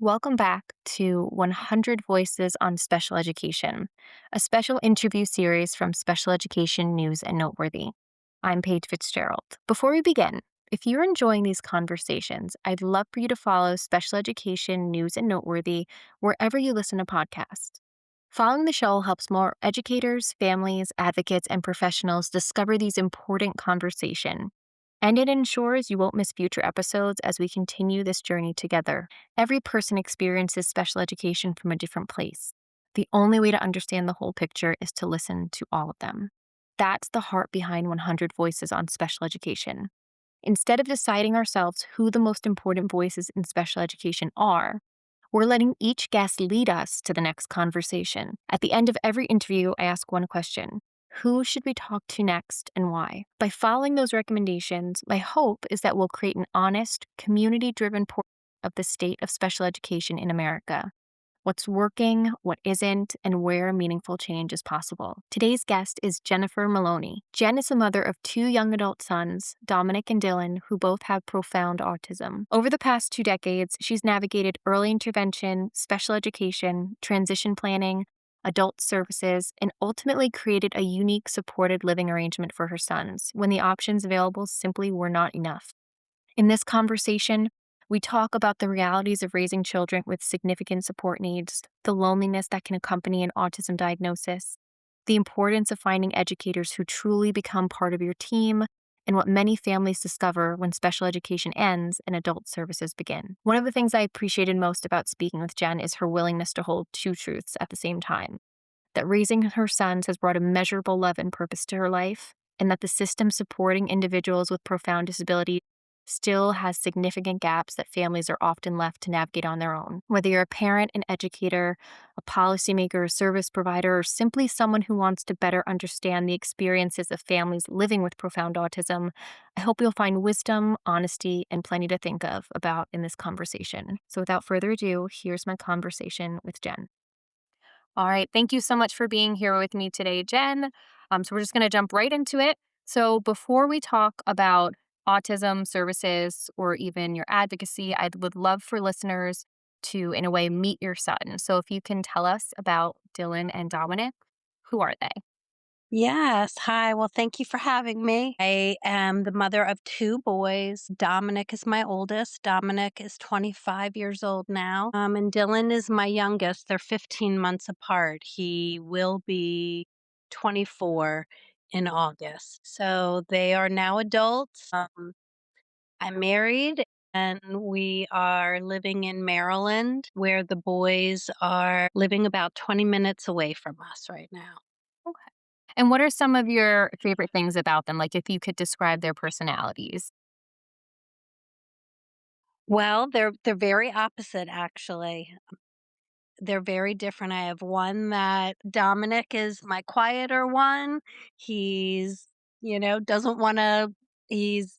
Welcome back to 100 Voices on Special Education, a special interview series from Special Education News and Noteworthy. I'm Paige Fitzgerald. Before we begin, if you're enjoying these conversations, I'd love for you to follow Special Education News and Noteworthy wherever you listen to podcasts. Following the show helps more educators, families, advocates, and professionals discover these important conversations, and it ensures you won't miss future episodes as we continue this journey together. Every person experiences special education from a different place. The only way to understand the whole picture is to listen to all of them. That's the heart behind 100 Voices on Special Education. Instead of deciding ourselves who the most important voices in special education are, we're letting each guest lead us to the next conversation. At the end of every interview, I ask one question: who should we talk to next and why? By following those recommendations, my hope is that we'll create an honest, community driven portrait of the state of special education in America. What's working, what isn't, and where meaningful change is possible. Today's guest is Jennifer Maloni. Jen is the mother of two young adult sons, Dominic and Dylan, who both have profound autism. Over the past 2 decades, she's navigated early intervention, special education, transition planning, adult services, and ultimately created a unique supported living arrangement for her sons when the options available simply were not enough. In this conversation, we talk about the realities of raising children with significant support needs, the loneliness that can accompany an autism diagnosis, the importance of finding educators who truly become part of your team, and what many families discover when special education ends and adult services begin. One of the things I appreciated most about speaking with Jen is her willingness to hold two truths at the same time: that raising her sons has brought immeasurable love and purpose to her life, and that the system supporting individuals with profound disability still has significant gaps that families are often left to navigate on their own. Whether you're a parent, an educator, a policymaker, a service provider, or simply someone who wants to better understand the experiences of families living with profound autism, I hope you'll find wisdom, honesty, and plenty to think of about in this conversation. So without further ado, here's my conversation with Jen. All right. Thank you so much for being here with me today, Jen. So we're just going to jump right into it. So before we talk about autism services or even your advocacy, I would love for listeners to, in a way, meet your son. So if you can tell us about Dylan and Dominic, who are they? Yes. Hi. Well, thank you for having me. I am the mother of two boys. Dominic is my oldest. Dominic is 25 years old now. And Dylan is my youngest. They're 15 months apart. He will be 24 in August. So they are now adults. I'm married and we are living in Maryland, where the boys are living about 20 minutes away from us right now. Okay. And what are some of your favorite things about them? Like if you could describe their personalities. Well, they're very opposite actually. They're very different. I have one that Dominic is my quieter one. He's, doesn't wanna he's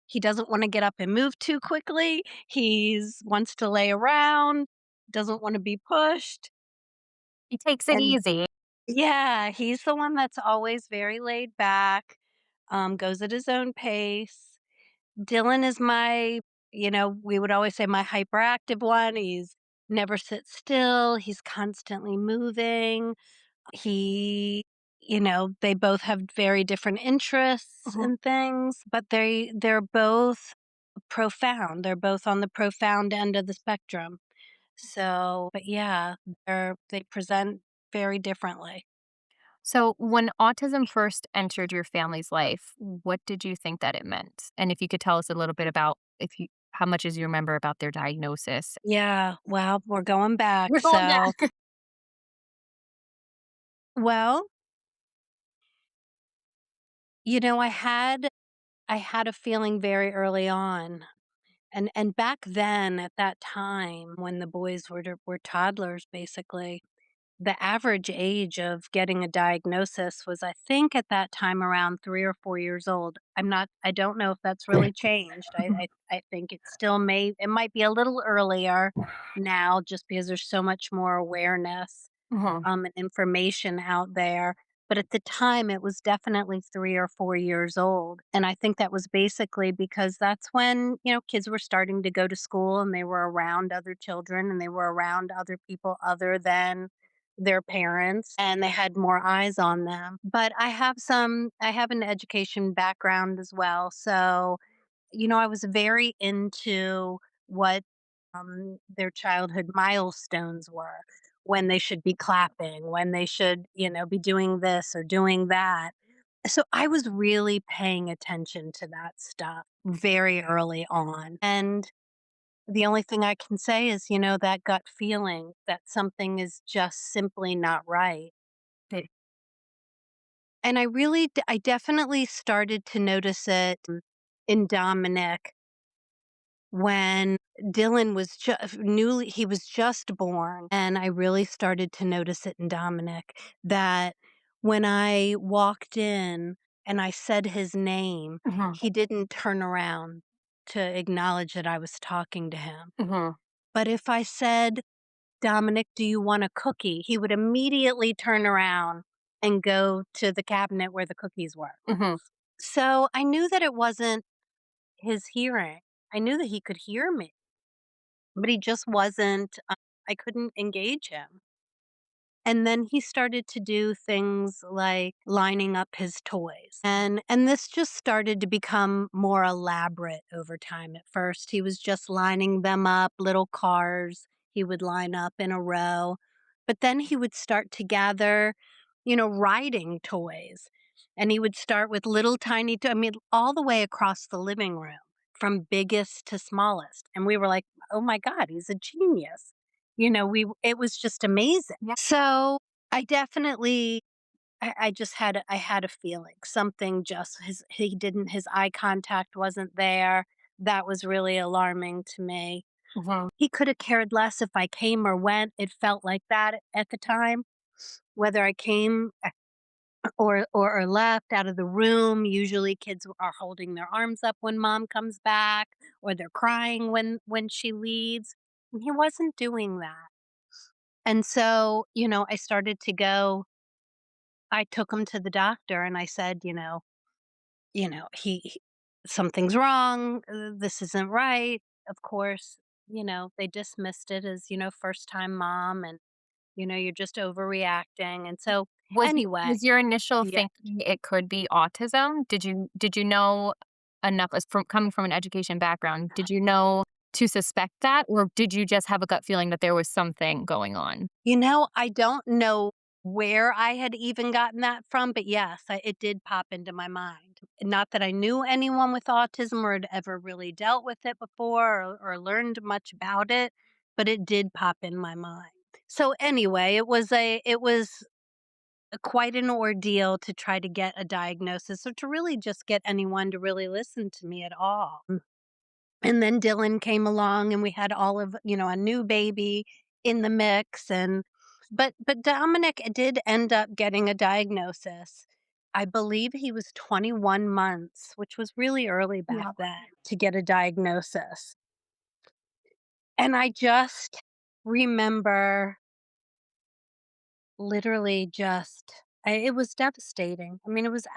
he doesn't wanna get up and move too quickly. He's wants to lay around, doesn't wanna be pushed. He takes it And easy. yeah, he's the one that's always very laid back, goes at his own pace. Dylan is we would always say my hyperactive one. He's never sits still. He's constantly moving. They both have very different interests Mhm. and things, but they're both profound. They're both on the profound end of the spectrum. So, but yeah, they present very differently. So, when autism first entered your family's life, what did you think that it meant? And if you could tell us a little bit about how much as you remember about their diagnosis. Yeah, well, we're going back. We're going back. Well, I had a feeling very early on. And back then at that time when the boys were toddlers basically, the average age of getting a diagnosis was, I think, at that time around 3 or 4 years old. I don't know if that's really changed. I think it might be a little earlier now just because there's so much more awareness, Mhm. and information out there. but at the time, it was definitely 3 or 4 years old, and I think that was basically because that's when, kids were starting to go to school and they were around other children and they were around other people other than their parents, and they had more eyes on them. But I have an education background as well, so I was very into what their childhood milestones were, when they should be clapping, when they should, be doing this or doing that. So I was really paying attention to that stuff very early on. And the only thing I can say is, that gut feeling that something is just simply not right. And I definitely started to notice it in Dominic when Dylan was just newly he was just born, and I really started to notice it in Dominic that when I walked in and I said his name, Mhm, he didn't turn around to acknowledge that I was talking to him. mhm, But if I said, "Dominic, do you want a cookie?" he would immediately turn around and go to the cabinet where the cookies were. mhm, So I knew that it wasn't his hearing. I knew that he could hear me. But he just wasn't I couldn't engage him. And then he started to do things like lining up his toys. And this just started to become more elaborate over time. At first, he was just lining them up, little cars he would line up in a row. But then he would start to gather, riding toys. And he would start with little tiny I mean, all the way across the living room, from biggest to smallest. And we were like, "Oh my god, he's a genius." We it was just amazing. yeah, So, I definitely I just I had a feeling something just his eye contact wasn't there. That was really alarming to me. mhm, He could have cared less if I came or went. It felt like that at the time. Whether I came or left out of the room. Usually kids are holding their arms up when mom comes back, or they're crying when she leaves. And he wasn't doing that. And so, I started to go I took him to the doctor and I said, he something's wrong. This isn't right. Of course, they dismissed it as, first time mom and, you're just overreacting. And so, anyway, was your initial yeah. thinking it could be autism? Did you know enough as from coming from an education background, did you know to suspect that, or did you just have a gut feeling that there was something going on? I don't know where I had even gotten that from, but yes, it did pop into my mind. Not that I knew anyone with autism or had ever really dealt with it before or learned much about it, but it did pop in my mind. So anyway, it was quite an ordeal to try to get a diagnosis or to really just get anyone to really listen to me at all. And then Dylan came along and we had all of, a new baby in the mix. And but Dominic did end up getting a diagnosis. I believe he was 21 months, which was really early back Yeah. then to get a diagnosis. And I just remember literally it was devastating. I mean, it was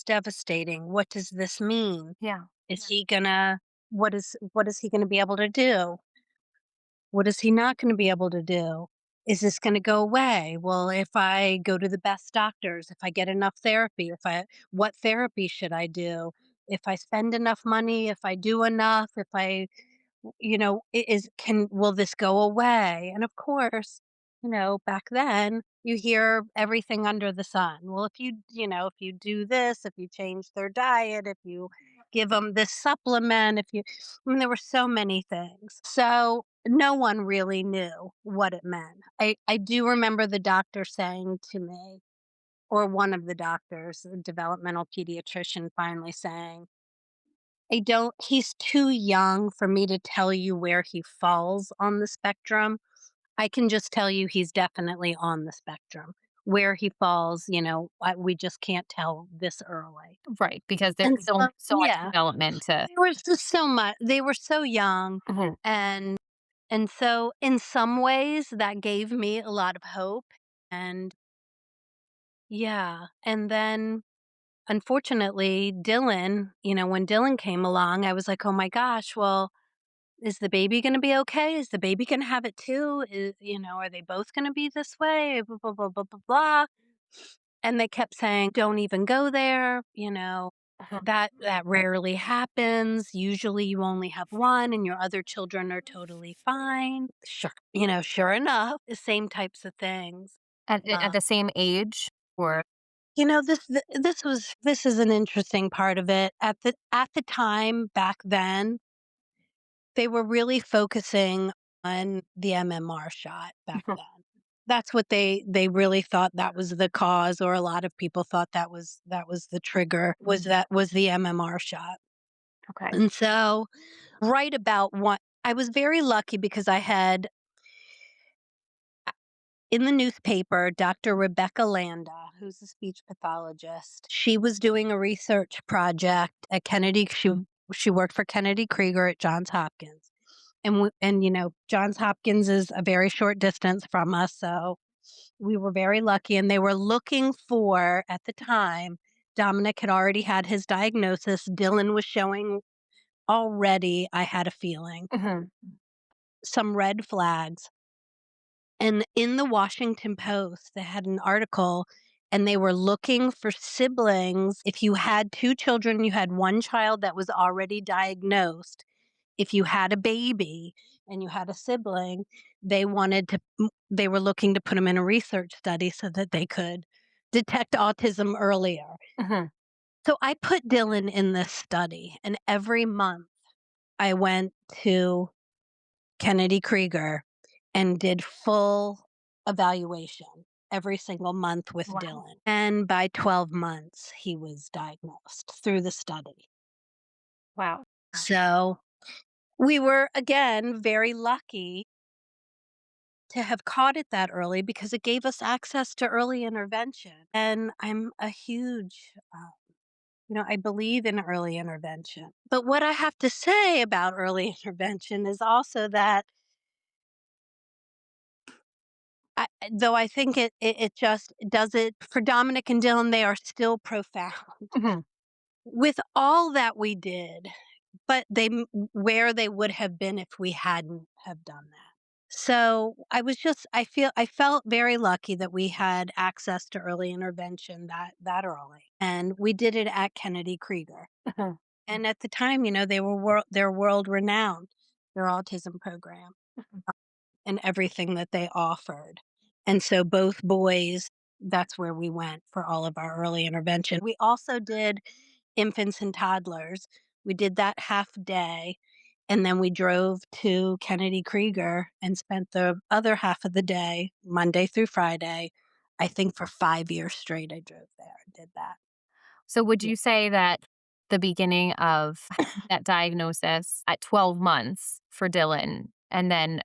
devastating. What does this mean? Yeah. Is he gonna what is he gonna be able to do? What is he not gonna be able to do? Is this gonna go away? Well, if I go to the best doctors, if I get enough therapy, if I what therapy should I do? If I spend enough money, if I do enough, if I is can will this go away? And of course, back then you hear everything under the sun. Well, if you do this, if you change their diet, if you give them this supplement, I mean, there were so many things. So no one really knew what it meant. I do remember the doctor saying to me, or one of the doctors, a developmental pediatrician, finally saying, I don't he's too young for me to tell you where he falls on the spectrum. I can just tell you he's definitely on the spectrum. Where he falls, we just can't tell this early. Right, because there's And still so much yeah, development to. they were just so much they were so young, Mhm. and so in some ways that gave me a lot of hope, and Yeah, and then, unfortunately, Dylan, when Dylan came along, I was like, "Oh my gosh, well, is the baby gonna be okay? Is the baby gonna have it too? Are they both gonna be this way? Blah, blah, blah, blah, blah, blah." And they kept saying, "Don't even go there," Uh-huh. that rarely happens. Usually you only have one and your other children are totally fine. Sure enough, the same types of things. At Uh, the same age? Or this is an interesting part of it. At the time back then, they were really focusing on the MMR shot back Mhm. then. That's what they really thought that was the cause, or a lot of people thought that was the trigger, was the MMR shot. Okay. And so, right about one I was very lucky because I had in the newspaper, Dr. Rebecca Landa, who's a speech pathologist. She was doing a research project at Kennedy. She worked for Kennedy Krieger at Johns Hopkins. And Johns Hopkins is a very short distance from us, so we were very lucky, and they were looking for, at the time, Dominic had already had his diagnosis. Dylan was showing already, I had a feeling, Mhm. some red flags. And in the Washington Post, they had an article and they were looking for siblings. If you had 2 children, you had 1 child that was already diagnosed. If you had a baby and you had a sibling, they were looking to put them in a research study so that they could detect autism earlier. Mhm. So I put Dylan in this study, and every month I went to Kennedy Krieger and did full evaluation every single month with Wow. Dylan. And by 12 months, he was diagnosed through the study. Wow. So we were, again, very lucky to have caught it that early because it gave us access to early intervention. And I'm a huge, I believe in early intervention. But what I have to say about early intervention is also that though I think it just does it for Dominic and Dylan, they are still profound. Mhm. With all that we did, but where they would have been if we hadn't have done that. So, I felt very lucky that we had access to early intervention that early, and we did it at Kennedy Krieger. Mhm. And at the time, they're world renowned, their autism program, Mhm. and everything that they offered. And so both boys, that's where we went for all of our early intervention. We also did infants and toddlers. We did that half day, and then we drove to Kennedy Krieger and spent the other half of the day, Monday through Friday. I think for 5 years straight, I drove there and did that. So would Yeah. you say that the beginning of that diagnosis at 12 months for Dylan and then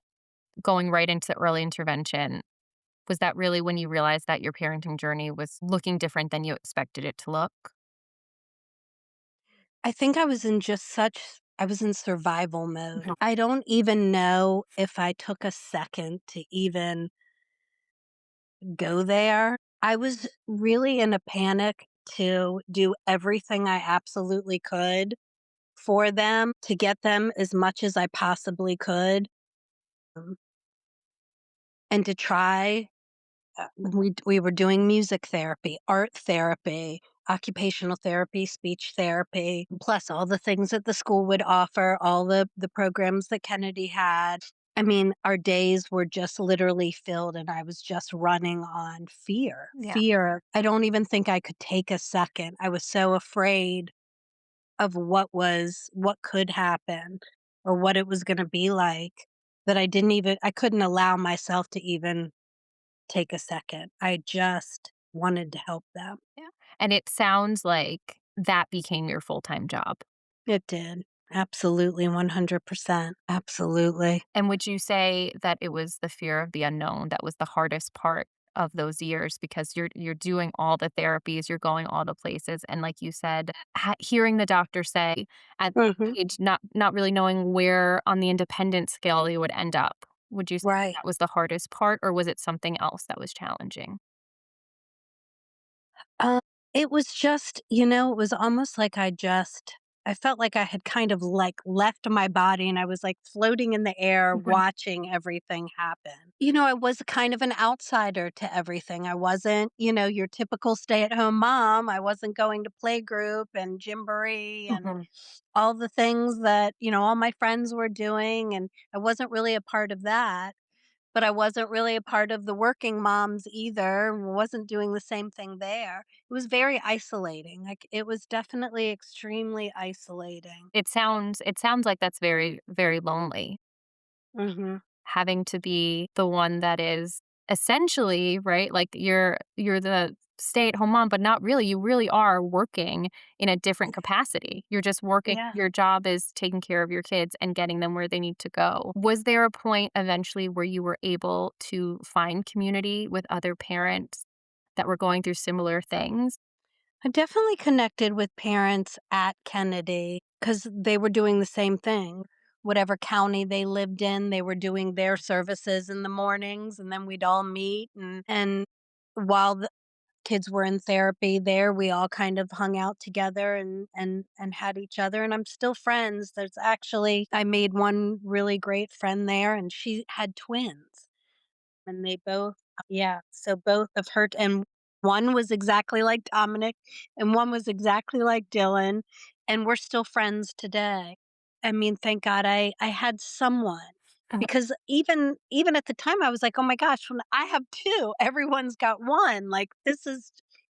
going right into early intervention, was that really when you realized that your parenting journey was looking different than you expected it to look? I think I was in survival mode. Mhm. I don't even know if I took a second to even go there. I was really in a panic to do everything I absolutely could for them, to get them as much as I possibly could, um, and to try. We were doing music therapy, art therapy, occupational therapy, speech therapy, plus all the things that the school would offer, all the programs that Kennedy had. I mean, our days were just literally filled, and I was just running on fear. Yeah. Fear. I don't even think I could take a second. I was so afraid of what could happen or what it was gonna be like that I couldn't allow myself to even take a second. I just wanted to help them. Yeah. And it sounds like that became your full-time job. It did. Absolutely, 100%. Absolutely. And would you say that it was the fear of the unknown that was the hardest part of those years because you're doing all the therapies, you're going all the places, and like you said, hearing the doctor say at Mhm. age not really knowing where on the independent scale you would end up. Would you say Right. that was the hardest part, or was it something else that was challenging? Um, it was just, it was almost like I felt like I had kind of like left my body and I was like floating in the air Mhm. watching everything happen. I was kind of an outsider to everything. I wasn't, your typical stay-at-home mom. I wasn't going to playgroup and gymboree and Mhm. all the things that, all my friends were doing, and I wasn't really a part of that. But I wasn't really a part of the working moms either, wasn't doing the same thing there. It was very isolating, like, it was definitely extremely isolating. It sounds like that's very, very lonely, Mhm. having to be the one that is essentially, right, like, you're the stay-at-home mom, but not really, you really are working in a different capacity. You're just working Yeah. your job is taking care of your kids and getting them where they need to go. Was there a point eventually where you were able to find community with other parents that were going through similar things? I definitely connected with parents at Kennedy because they were doing the same thing. Whatever county they lived in, they were doing their services in the mornings, and then we'd all meet, and while the kids were in therapy there, we all kind of hung out together and had each other, and I'm still friends. There's actually I made one really great friend there, and she had twins. And they both yeah, so both of her and one was exactly like Dominic, and one was exactly like Dylan, and we're still friends today. I mean, thank God I had someone, Uh-huh. because even at the time, I was like, "Oh my gosh, when I have 2, everyone's got 1." Like, this is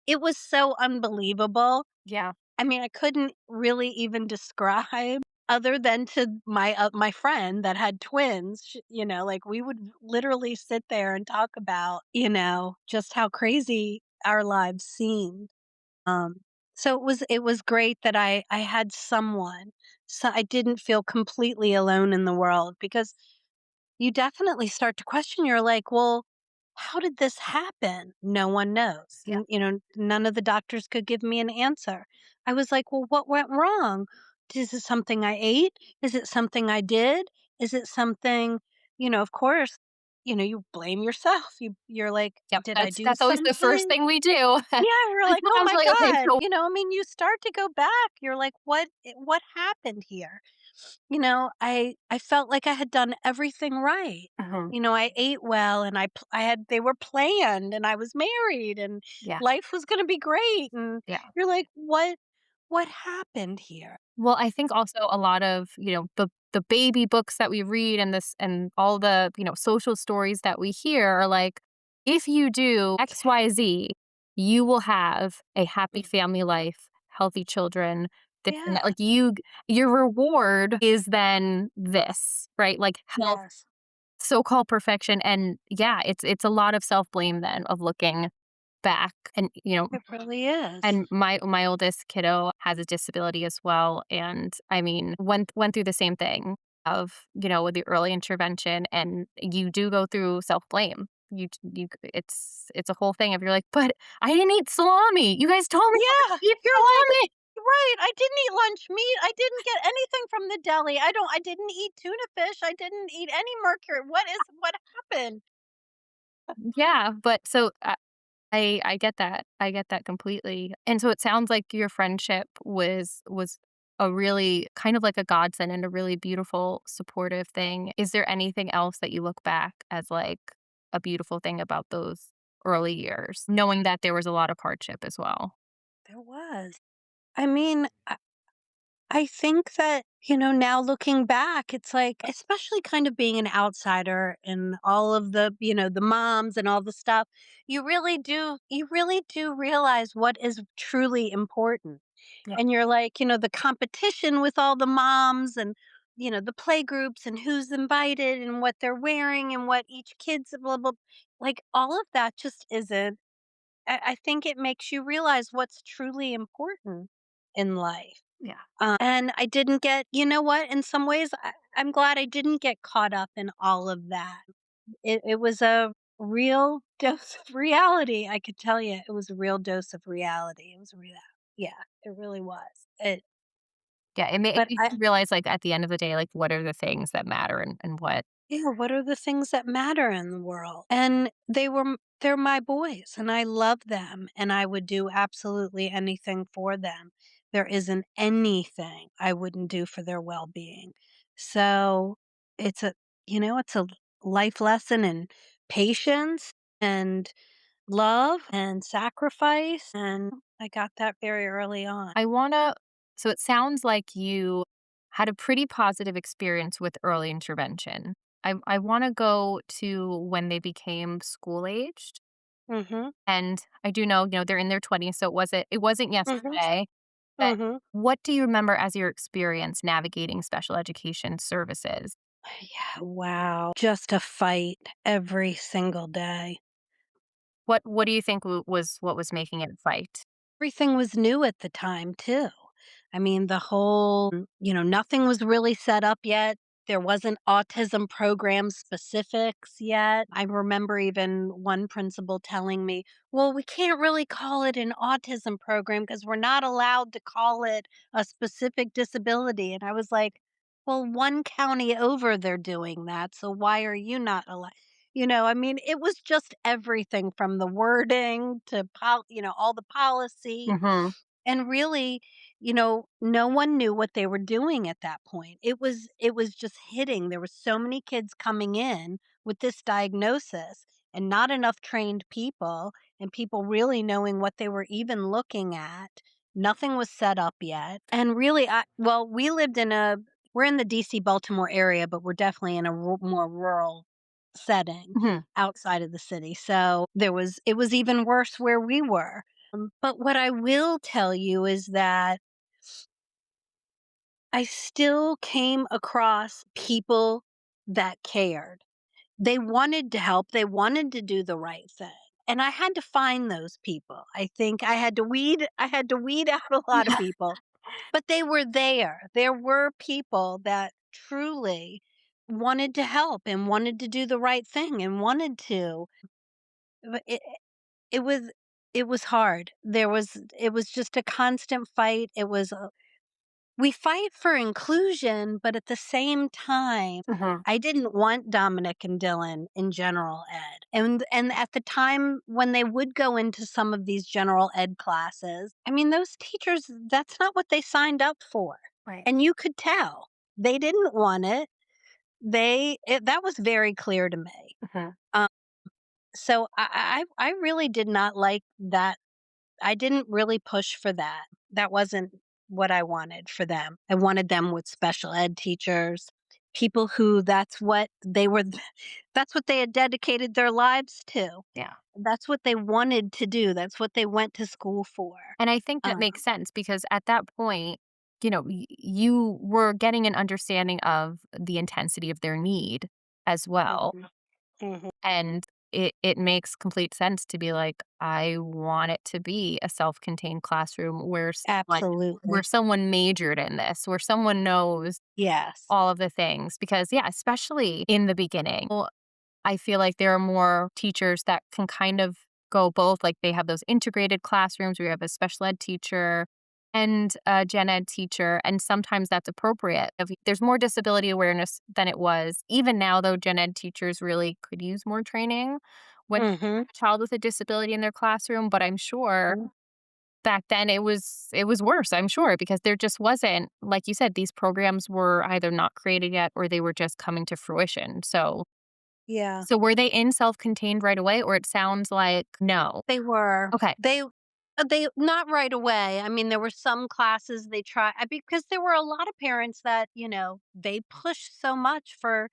it was so unbelievable. Yeah. I mean, I couldn't really even describe other than to my friend that had twins, like, we would literally sit there and talk about, just how crazy our lives seemed. Um, so it was great that I had someone, so I didn't feel completely alone in the world, because you definitely start to question, you're like, "Well, how did this happen?" No one knows. Yeah. None of the doctors could give me an answer. I was like, "Well, what went wrong? Is it something I ate? Is it something I did? Is it something?" Of course, you blame yourself. You're like, Yep. "Did I do That's always the first something?" thing we do. Yeah, you're It's like, "Oh my probably okay, god." so I mean, you start to go back. You're like, what happened here?" I felt like I had done everything right. Mhm. I ate well, and I had they were planned, and I was married, and Yeah. life was going to be great, and Yeah. you're like, what happened here? Well, I think also a lot of, the baby books that we read and this and all the, social stories that we hear are like, if you do XYZ, you will have a happy Mm. family life, healthy children, this and that. Yeah. Like your reward is then this, right? Like health, Yes. so-called perfection. And yeah, it's a lot of self-blame then of looking back and, It really is. and my oldest kiddo has a disability as well, and I mean, went through the same thing of, with the early intervention, and you do go through self-blame. It's a whole thing of you're like, "But I didn't eat salami. You guys told me not Yeah, to eat you're like, salami." right. I didn't eat lunch meat. I didn't get anything from the deli. I didn't eat tuna fish. I didn't eat any mercury. What happened? Yeah, but so I get that. I get that completely. And so it sounds like your friendship was a really kind of like a godsend and a really beautiful supportive thing. Is there anything else that you look back as like a beautiful thing about those early years, knowing that there was a lot of hardship as well? There was. I mean, I think that, now looking back, it's like, especially kind of being an outsider and all of the moms and all the stuff, you really do realize what is truly important. Yeah. And you're like, the competition with all the moms, and, the play groups, and who's invited, and what they're wearing, and what each kid's blah, blah. Like, all of that just isn't, I think it makes you realize what's truly important in life. Yeah. And I didn't get, what? In some ways, I'm glad I didn't get caught up in all of that. It was a real dose of reality. I could tell you, it was a real dose of reality. It was real. Yeah, it really was. Yeah, it But makes I, you realize like at the end of the day, like what are the things that matter and what Yeah, what are the things that matter in the world? And they're my boys and I love them and I would do absolutely anything for them. There isn't anything I wouldn't do for their well-being. So, it's a it's a life lesson in patience and love and sacrifice, and I got that very early on. I wanna so it sounds like you had a pretty positive experience with early intervention. I wanna go to when they became school aged, Mhm. and I do know, they're in their 20s, so it wasn't Mhm. yesterday, but Mhm. what do you remember as your experience navigating special education services? Yeah, wow. Just a fight every single day. What do you think was what was making it fight? Everything was new at the time, too. I mean, the whole, nothing was really set up yet. There wasn't autism program specifics yet. I remember even one principal telling me, well, we can't really call it an autism program because we're not allowed to call it a specific disability. And I was like, well, one county over, they're doing that. So why are you not allowed? I mean, it was just everything from the wording to all the policy, Mhm, and really, no one knew what they were doing at that point. It was just hitting. There were so many kids coming in with this diagnosis and not enough trained people and people really knowing what they were even looking at. Nothing was set up yet. And really, we lived we're in the DC Baltimore area, but we're definitely in a more rural setting mhm, outside of the city. So it was even worse where we were. But what I will tell you is that I still came across people that cared. They wanted to help, they wanted to do the right thing. And I had to find those people. I think I had to weed out a lot of people, but they were there. There were people that truly wanted to help and wanted to do the right thing and wanted to. But it was it was hard. It was just a constant fight. We fight for inclusion, but at the same time, mhm. I didn't want Dominic and Dylan in general ed. And at the time when they would go into some of these general ed classes, I mean, those teachers, that's not what they signed up for. Right. And you could tell. They didn't want it. That was very clear to me. Mhm, Um, so I really did not like that. I didn't really push for that. That wasn't what I wanted for them. I wanted them with special ed teachers, people who that's what they had dedicated their lives to. yeah. That's what they wanted to do. That's what they went to school for. And I think that Um, makes sense because at that point, you were getting an understanding of the intensity of their need as well. mhm, mhm. And it makes complete sense to be like, I want it to be a self-contained classroom where Absolutely. someone majored in this, where someone knows Yes. all of the things. Because yeah, especially in the beginning. I feel like there are more teachers that can kind of go both, like, they have those integrated classrooms where you have a special ed teacher and a gen ed teacher, and sometimes that's appropriate. There's more disability awareness than it was. Even now, though, gen ed teachers really could use more training when Mhm. a child with a disability in their classroom, but I'm sure back then it was worse, I'm sure, because there just wasn't like you said, these programs were either not created yet or they were just coming to fruition. Yeah. So were they in self-contained right away, or it sounds like no? They were. Okay. They not right away. I mean, there were some classes they try because there were a lot of parents that, they pushed so much for,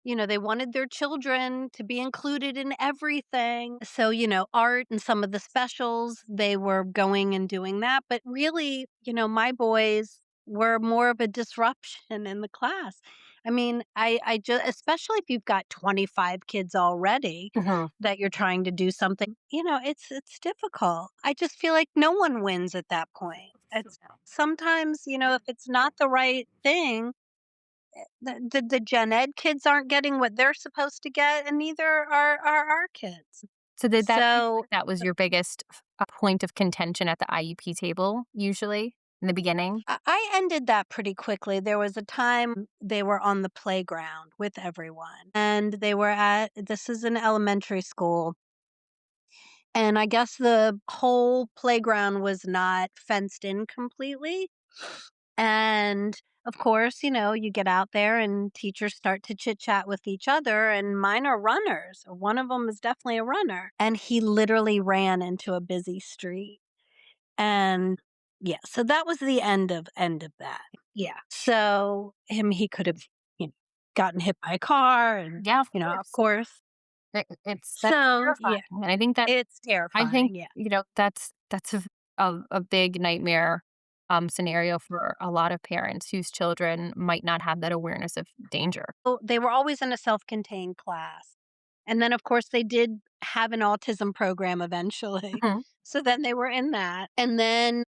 they wanted their children to be included in everything. So, art and some of the specials, they were going and doing that. But really, my boys were more of a disruption in the class. I mean, I just, especially if you've got 25 kids already Mhm. that you're trying to do something, it's difficult. I just feel like no one wins at that point. It's sometimes, if it's not the right thing, the gen ed kids aren't getting what they're supposed to get, and neither are our kids. So did that feel So, like that was your biggest point of contention at the IEP table usually? in the beginning? I ended that pretty quickly. There was a time they were on the playground with everyone, and they were at this is an elementary school, and I guess the whole playground was not fenced in completely. And of course, you get out there and teachers start to chit chat with each other, and mine are runners. One of them is definitely a runner, and he literally ran into a busy street. And yeah, so that was the end of that. Yeah. So he could have, you know, gotten hit by a car and, Yeah, of of course. course. That's So terrifying, yeah, and I think that it's I think, terrifying. Yeah. that's a big nightmare, scenario for a lot of parents whose children might not have that awareness of danger. So they were always in a self-contained class. And then of course they did have an autism program eventually. Mhm, So then they were in that. And then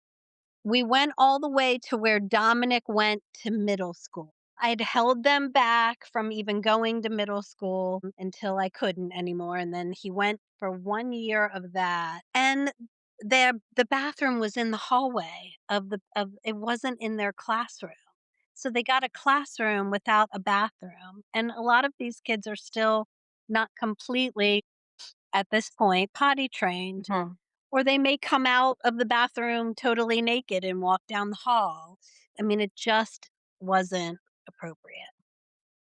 we went all the way to where Dominic went to middle school. I'd held them back from even going to middle school until I couldn't anymore, and then he went for 1 year of that, and the bathroom was in the hallway of it wasn't in their classroom. So they got a classroom without a bathroom, and a lot of these kids are still not completely, at this point, potty trained, mhm. or they may come out of the bathroom totally naked and walk down the hall. I mean, it just wasn't appropriate.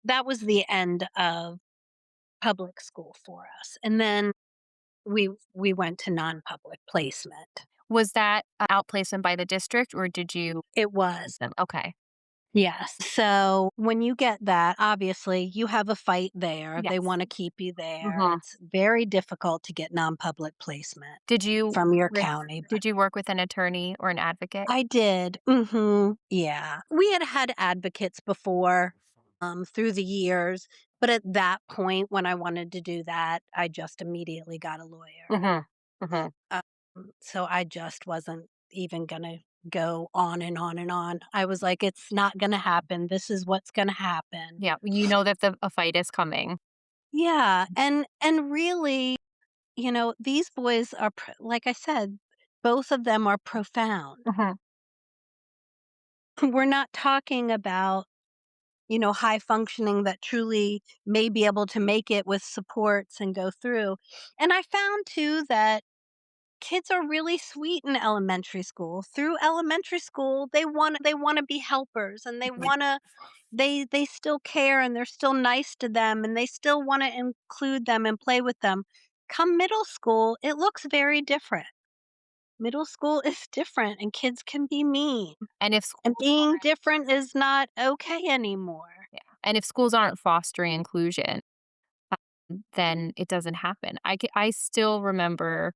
That was the end of public school for us, and then we went to non-public placement. Was that outplacement by the district, or did you It was. them? Okay. Yes. So when you get that, obviously you have a fight there. They Yes. want to keep you there. Mhm. It's very difficult to get non-public placement Did you from your with county, but did you work with an attorney or an advocate? I did. Mhm. Yeah. We had advocates before through the years, but at that point when I wanted to do that, I just immediately got a lawyer. Mhm. Mhm. Um, so I just wasn't even going to go on and on and on. I was like, it's not going to happen. This is what's going to happen. Yeah, you know that a fight is coming. Yeah, and really, these boys are like I said, both of them are profound. Mhm. We're not talking about, high functioning that truly may be able to make it with supports and go through. And I found too that kids are really sweet in elementary school. Through elementary school, they want to be helpers, and they still care, and they're still nice to them, and they still want to include them and play with them. Come middle school, it looks very different. Middle school is different, and kids can be mean. And if And schools being aren't different is not okay anymore. yeah, and if schools aren't fostering inclusion, then it doesn't happen. I still remember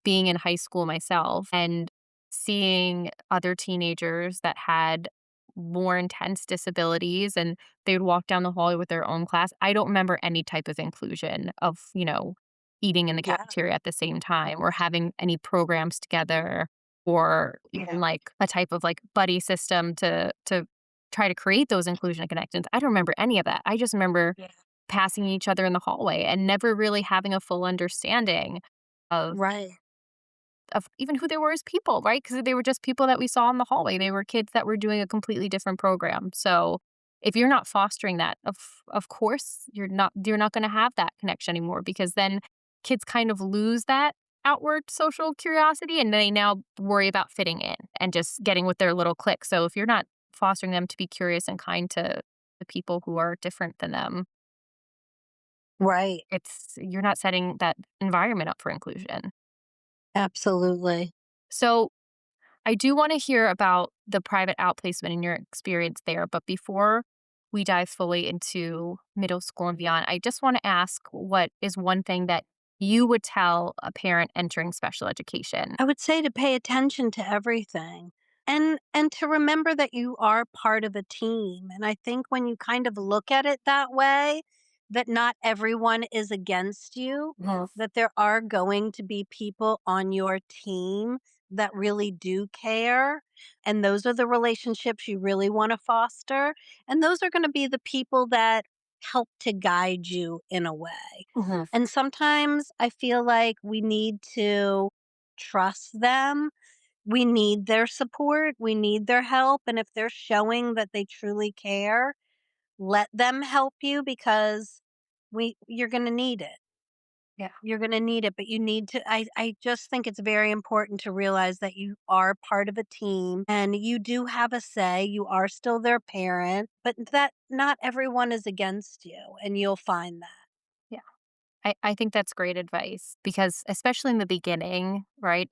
being in high school myself and seeing other teenagers that had more intense disabilities, and they would walk down the hallway with their own class. I don't remember any type of inclusion of, eating in the Yeah, cafeteria at the same time or having any programs together or even like a type of like buddy system to try to create those inclusion connections. I don't remember any of that. I just remember yeah. passing each other in the hallway and never really having a full understanding of Right, even who they were as people, right? Because they were just people that we saw in the hallway. They were kids that were doing a completely different program. So if you're not fostering that, of course you're not gonna have that connection anymore because then kids kind of lose that outward social curiosity and they now worry about fitting in and just getting with their little clique. So if you're not fostering them to be curious and kind to the people who are different than them, right. it's you're not setting that environment up for inclusion. Absolutely. So, I do wanna hear about the private outplacement and your experience there, but before we dive fully into middle school and beyond, I just wanna ask what is one thing that you would tell a parent entering special education? I would say to pay attention to everything, and to remember that you are part of a team. And I think when you kind of look at it that way, that not everyone is against you, Mhm, that there are going to be people on your team that really do care, and those are the relationships you really want to foster, and those are going to be the people that help to guide you in a way. mhm, And sometimes I feel like we need to trust them, we need their support, we need their help, and if they're showing that they truly care, let them help you because we you're gonna need it. Yeah. You're gonna need it, but you need to I just think it's very important to realize that you are part of a team and you do have a say, you are still their parent, but that not everyone is against you, and you'll find that. Yeah. I think that's great advice because especially in the beginning, right?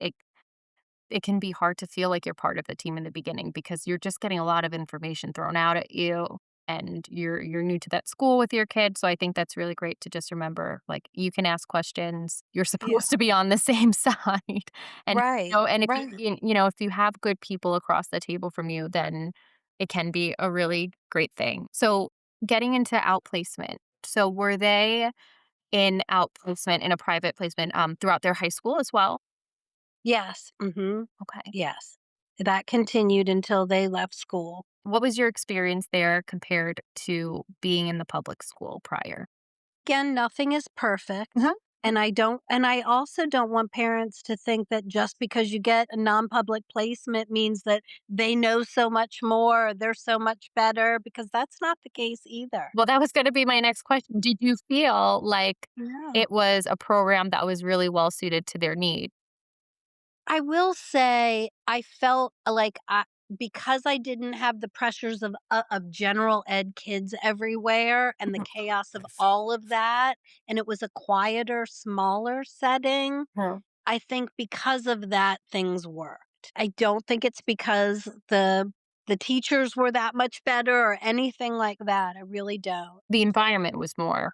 It can be hard to feel like you're part of the team in the beginning because you're just getting a lot of information thrown out at you and you're new to that school with your kids. So I think that's really great to just remember like you can ask questions. You're Yeah. supposed to be on the same side. And Right, and if right. if you have good people across the table from you, then it can be a really great thing. So getting into outplacement. So were they in outplacement in a private placement throughout their high school as well? Yes, mhm, Okay. yes. That continued until they left school. What was your experience there compared to being in the public school prior? Again, nothing is perfect, Mhm. and I also don't want parents to think that just because you get a non-public placement means that they know so much more, they're so much better, because that's not the case either. Well, that was gonna be my next question. Did you feel like No. it was a program that was really well suited to their need? I will say I felt like because I didn't have the pressures of general ed kids everywhere and the Mhm. chaos of all of that, and it was a quieter, smaller setting, Mhm. I think because of that, things worked. I don't think it's because the teachers were that much better or anything like that. I really don't. The environment was more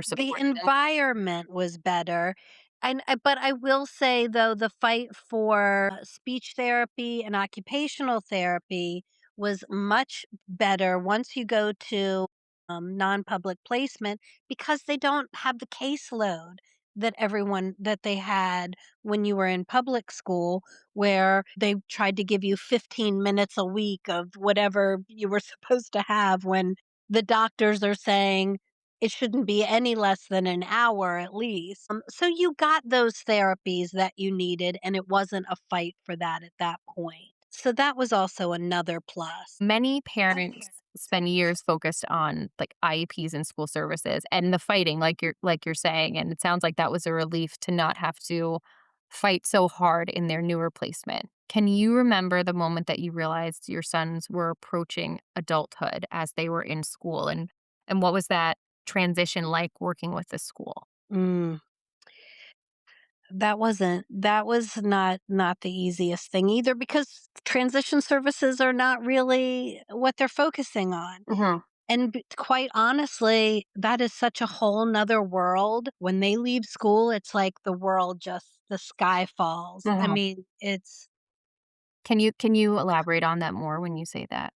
The supportive. environment was better. And but I will say though, the fight for speech therapy and occupational therapy was much better once you go to non-public placement because they don't have the caseload that they had when you were in public school, where they tried to give you 15 minutes a week of whatever you were supposed to have, when the doctors are saying it shouldn't be any less than an hour at least. So you got those therapies that you needed, and it wasn't a fight for that at that point. So that was also another plus. Many parents spend years focused on, like, IEPs and school services and the fighting, like you're saying, and it sounds like that was a relief to not have to fight so hard in their newer placement. Can you remember the moment that you realized your sons were approaching adulthood as they were in school, and what was that transition like working with the school? Mm, that was not the easiest thing either, because transition services are not really what they're focusing on. Mhm, And quite honestly, that is such a whole nother world. When they leave school, it's like the sky falls. I mhm. mean, Can you elaborate on that more when you say that?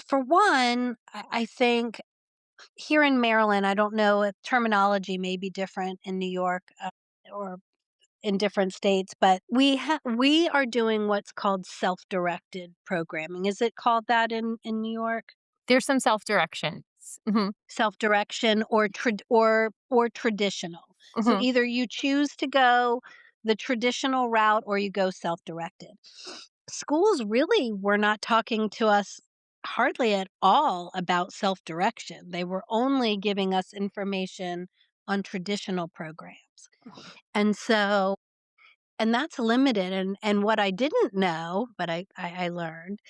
for one, I think here in Maryland, I don't know if terminology may be different in New York, or in different states, but we are doing what's called self-directed programming. Is it called that in New York? There's some self-directions. Mhm, Self-direction or traditional. So mhm. either you choose to go the traditional route or you go self-directed. Schools really were not talking to us hardly at all about self-direction. They were only giving us information on traditional programs. And so and that's limited, and what I didn't know, but I learned,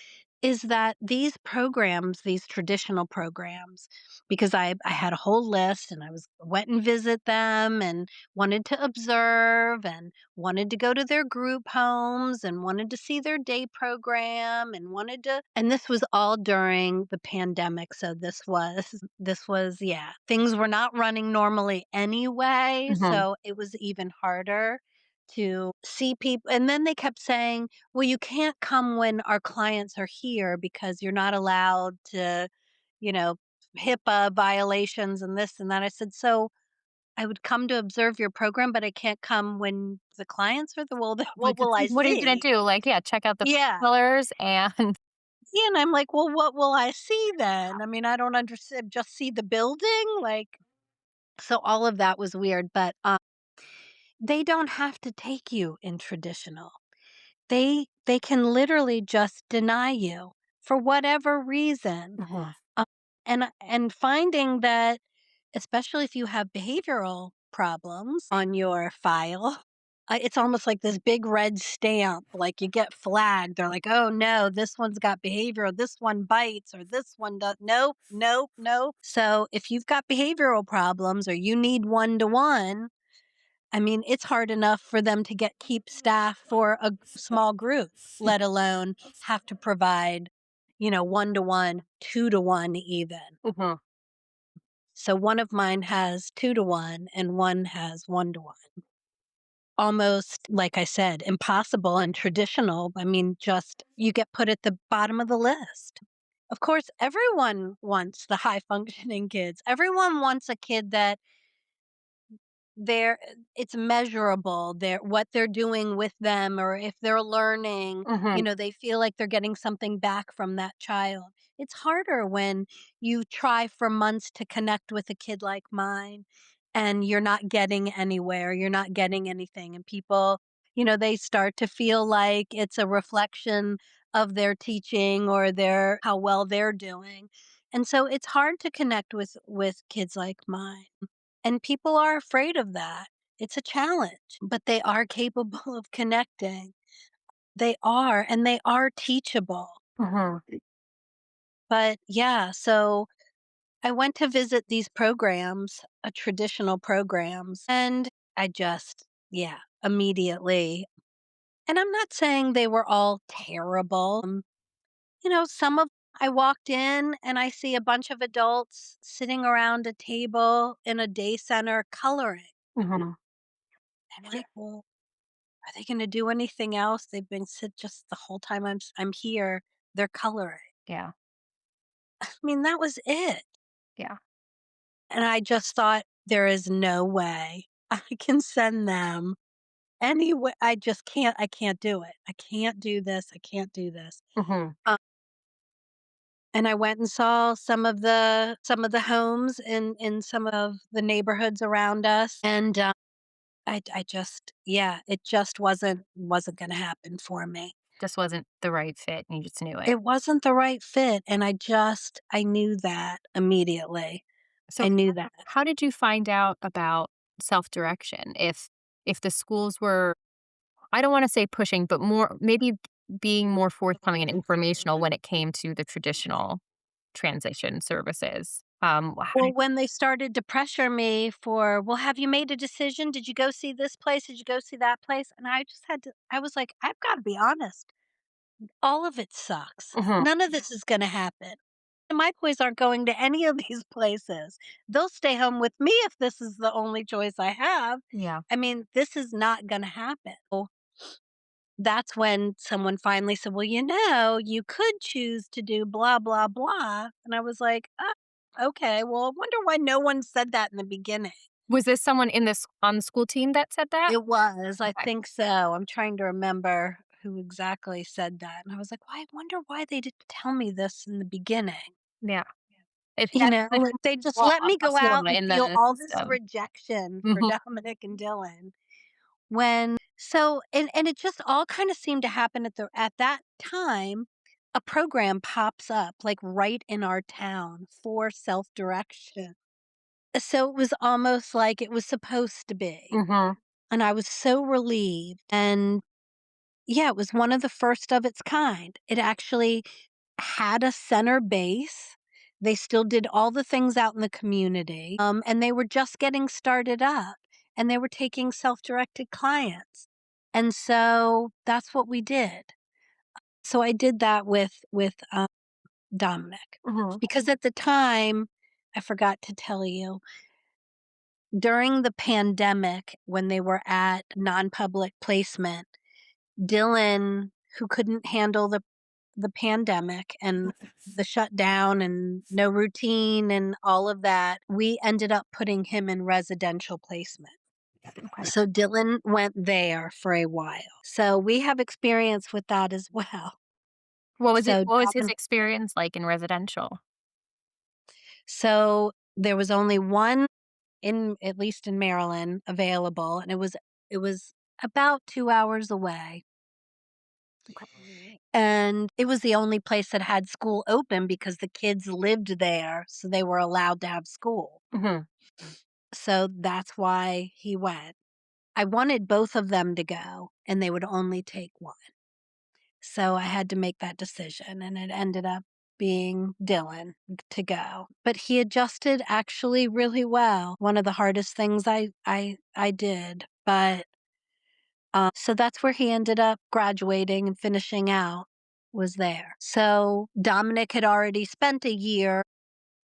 is that these programs, these traditional programs, because I had a whole list and I went and visit them and wanted to observe and wanted to go to their group homes and wanted to see their day program and wanted to, and this was all during the pandemic, so this was yeah, things were not running normally anyway, Mhm. so it was even harder to see people. And then they kept saying, well, you can't come when our clients are here because you're not allowed to, you know, HIPAA violations and this and that. I said, so I would come to observe your program, but I can't come when the clients are the, well, then what Like, will I what are you gonna see? do? Like, yeah, check out the Yeah. colors and Yeah. And I'm like, well, what will I see then? I mean, I don't understand. Just see the building? Like, so all of that was weird, but they don't have to take you in traditional. They can literally just deny you for whatever reason. Mhm. Um, and finding that, especially if you have behavioral problems on your file, it's almost like this big red stamp, like you get flagged. They're like, "Oh no, this one's got behavioral, this one bites, or this one does." Nope, nope, nope. So if you've got behavioral problems or you need one-to-one, I mean, it's hard enough for them to keep staff for a small group, let alone have to provide, one-to-one, two-to-one even. Mhm. So one of mine has two-to-one and one has one-to-one. Almost, like I said, impossible and traditional. I mean, just you get put at the bottom of the list. Of course, everyone wants the high functioning kids. Everyone wants a kid that they're it's measurable, what they're doing with them, or if they're learning, Mhm. they feel like they're getting something back from that child. It's harder when you try for months to connect with a kid like mine and you're not getting anywhere, you're not getting anything, and people, they start to feel like it's a reflection of their teaching or their how well they're doing. And so it's hard to connect with kids like mine. And people are afraid of that. It's a challenge, but they are capable of connecting. They are, and they are teachable. Mhm. But yeah, so I went to visit these programs, traditional programs, and I just, yeah, immediately. And I'm not saying they were all terrible. Some of I walked in and I see a bunch of adults sitting around a table in a day center coloring. Mhm. And I'm like, well, are they gonna do anything else? They've been sit just the whole time I'm here, they're coloring. Yeah. I mean, that was it. Yeah. And I just thought, there is no way I can send them anyway. I can't do it. I can't do this. I can't do this. Mhm. Uh, and I went and saw some of the homes in some of the neighborhoods around us. And I just, yeah, it just wasn't gonna happen for me. Just wasn't the right fit, and you just knew it. It wasn't the right fit, and I knew that immediately. So I knew that. how did you find out about self-direction? If the schools were, I don't wanna say pushing, but more maybe being more forthcoming and informational when it came to the traditional transition services. How Well, did when they started to pressure me for, "Well, have you made a decision? Did you go see this place? Did you go see that place?" And I was like, "I've gotta be honest. All of it sucks. Mhm. None of this is gonna happen. And my boys aren't going to any of these places. They'll stay home with me if this is the only choice I have. Yeah. I mean, this is not gonna happen." That's when someone finally said, "Well, you could choose to do blah, blah, blah." And I was like, okay. Well, I wonder why no one said that in the beginning." Was this someone in this on the school team that said that? It was, I Okay. think so. I'm trying to remember who exactly said that. And I was like, "Why? I wonder why they didn't tell me this in the beginning." Yeah. If that's the Like they just flaw let me a go flaw out and in feel the all this system. rejection for Mhm. Dominic and Dylan. And it just all kind of seemed to happen at that time. A program pops up like right in our town for self-direction. So it was almost like it was supposed to be. Mhm. And I was so relieved. And yeah, it was one of the first of its kind. It actually had a center base. They still did all the things out in the community. And they were just getting started up and they were taking self directed clients. And so that's what we did. So I did that with Dominic Mhm. because at the time, I forgot to tell you, during the pandemic, when they were at non public placement, Dylan, who couldn't handle the pandemic and the shutdown and no routine and all of that, we ended up putting him in residential placement. Okay. So Dylan went there for a while. So we have experience with that as well. So What was his experience like in residential? so there was only one in, at least in Maryland, available, and it was about 2 hours away. Okay. And it was the only place that had school open because the kids lived there, so they were allowed to have school. Mhm. So that's why he went. I wanted both of them to go, and they would only take one. So I had to make that decision, and it ended up being Dylan to go. But he adjusted actually really well. One of the hardest things I did, but so that's where he ended up graduating and finishing out was there. So Dominic had already spent a year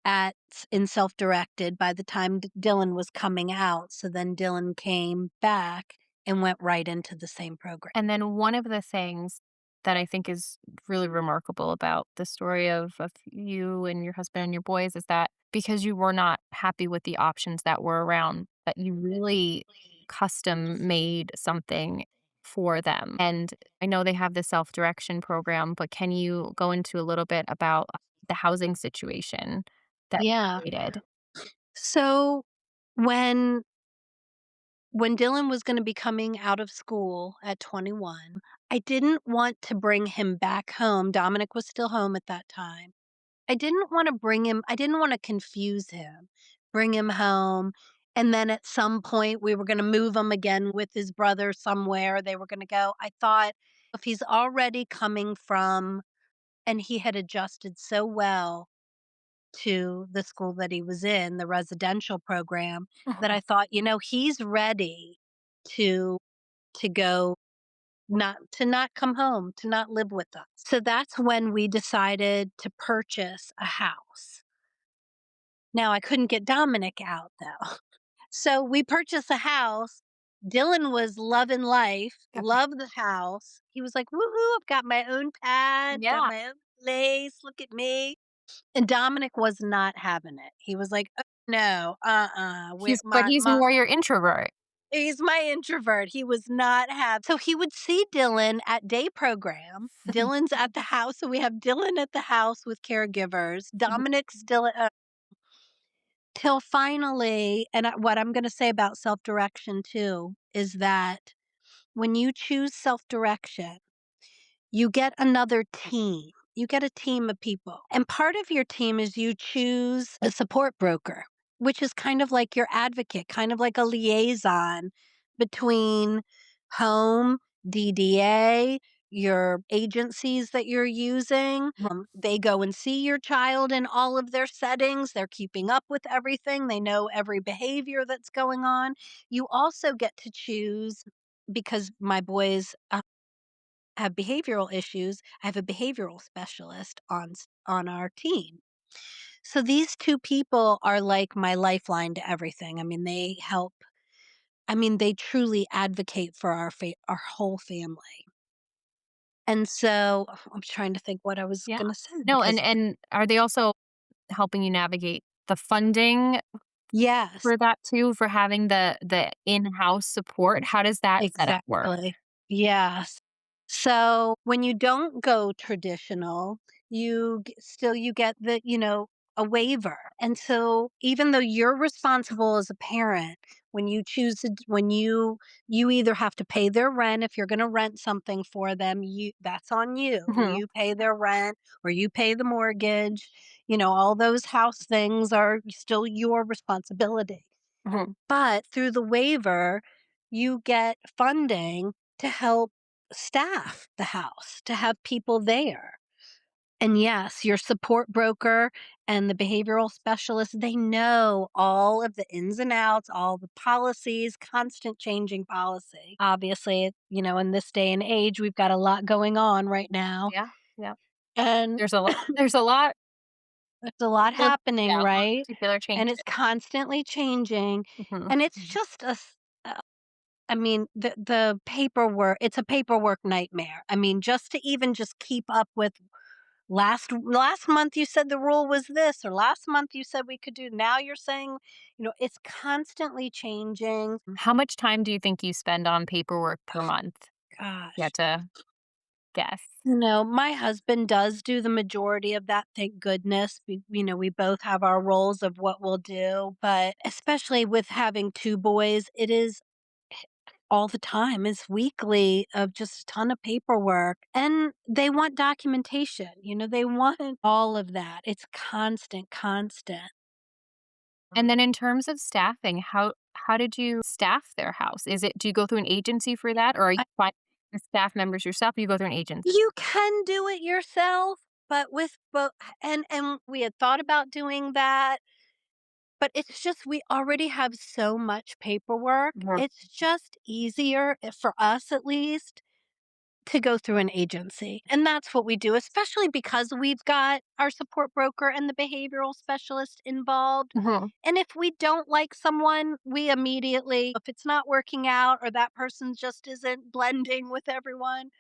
at in self-directed by the time Dylan was coming out. So then Dylan came back and went right into the same program. And then one of the things that I think is really remarkable about the story of you and your husband and your boys is that because you were not happy with the options that were around, that you really custom made something for them. And I know they have the self-direction program, but can you go into a little bit about the housing situation that Yeah. you created? So when when Dylan was going to be coming out of school at 21, I didn't want to bring him back home. Dominic was still home at that time. I didn't wanna confuse him, bring him home, and then at some point, we were gonna move him again with his brother somewhere, they were gonna go. I thought, if he's already coming from and he had adjusted so well to the school that he was in, the residential program, that I thought, he's ready to go not come home, to not live with us. So that's when we decided to purchase a house. Now I couldn't get Dominic out though. So we purchased a house. Dylan was loving life, Okay. loved the house. He was like, "Woohoo, I've got my own pad, got Yeah. my own place, look at me." And Dominic was not having it. He was like, "Oh, no, where He's my more your introvert. he's my introvert." He was not so he would see Dylan at day program. Dylan's at the house, so we have Dylan at the house with caregivers. Dominic's still at till finally, and what I'm gonna say about self-direction too is that when you choose self-direction, you get another team. You get a team of people. And part of your team is you choose a support broker, which is kind of like your advocate, kind of like a liaison between home, DDA, your agencies that you're using. They go and see your child in all of their settings. They're keeping up with everything. They know every behavior that's going on. You also get to choose because my boys have behavioral issues. I have a behavioral specialist on our team. So these two people are like my lifeline to everything. I mean, they help. I mean, they truly advocate for our whole family. And so I'm trying to think what I was Yeah. going to say No, because and are they also helping you navigate the funding yes, for that too, for having the in-house support? How does that setup work? exactly. Yes. So when you don't go traditional, you get a waiver. And so even though you're responsible as a parent, when you either have to pay their rent if you're going to rent something for them, you that's on you. Mhm, You pay their rent or you pay the mortgage. All those house things are still your responsibility. mhm. But through the waiver, you get funding to help staff the house, to have people there. And yes, your support broker and the behavioral specialist, they know all of the ins and outs, all the policies, constant changing policy. Obviously, in this day and age, we've got a lot going on right now. Yeah, yeah. And There's a lot there's a lot of happening, yeah, a lot of right? particular And changes. it's constantly changing. Mhm. And it's just I mean, the paperwork, it's a paperwork nightmare. I mean, just keep up with last month you said the rule was this, or last month you said we could do, now you're saying, it's constantly changing. How much time do you think you spend on paperwork per month? You Gosh. had to guess. My husband does do the majority of that, thank goodness. We both have our roles of what we'll do, but especially with having two boys, it is all the time, is weekly of just a ton of paperwork, and they want documentation, they want all of that. It's constant, constant. And then in terms of staffing, how did you staff their house? Do you go through an agency for that, or are you I finding the staff members yourself, or you go through an agency? You can do it yourself, but with both, and we had thought about doing that, but it's just we already have so much paperwork. Mhm. It's just easier, for us at least, to go through an agency. And that's what we do, especially because we've got our support broker and the behavioral specialist involved. Mhm. And if we don't like someone, we immediately, if it's not working out or that person just isn't blending with everyone,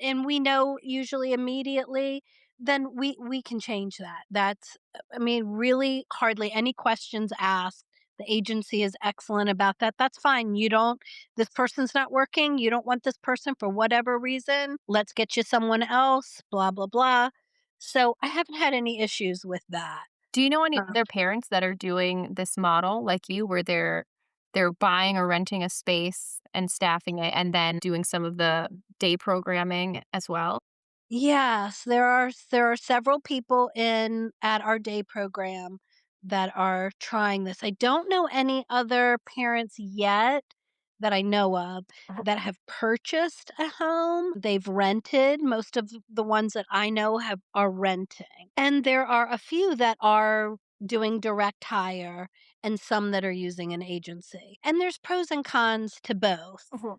and we know usually immediately, then we can change that. That's I mean, really hardly any questions asked. The agency is excellent about that. That's fine. You don't This person's not working. You don't want this person for whatever reason. Let's get you someone else, blah blah blah. So, I haven't had any issues with that. Do you know any Uh, other parents that are doing this model like you, where they're buying or renting a space and staffing it and then doing some of the day programming as well? Yes, there are several people in at our day program that are trying this. I don't know any other parents yet that I know of Uh-huh. that have purchased a home. They've rented. Most of the ones that I know have are renting. And there are a few that are doing direct hire and some that are using an agency. And there's pros and cons to both. Mhm.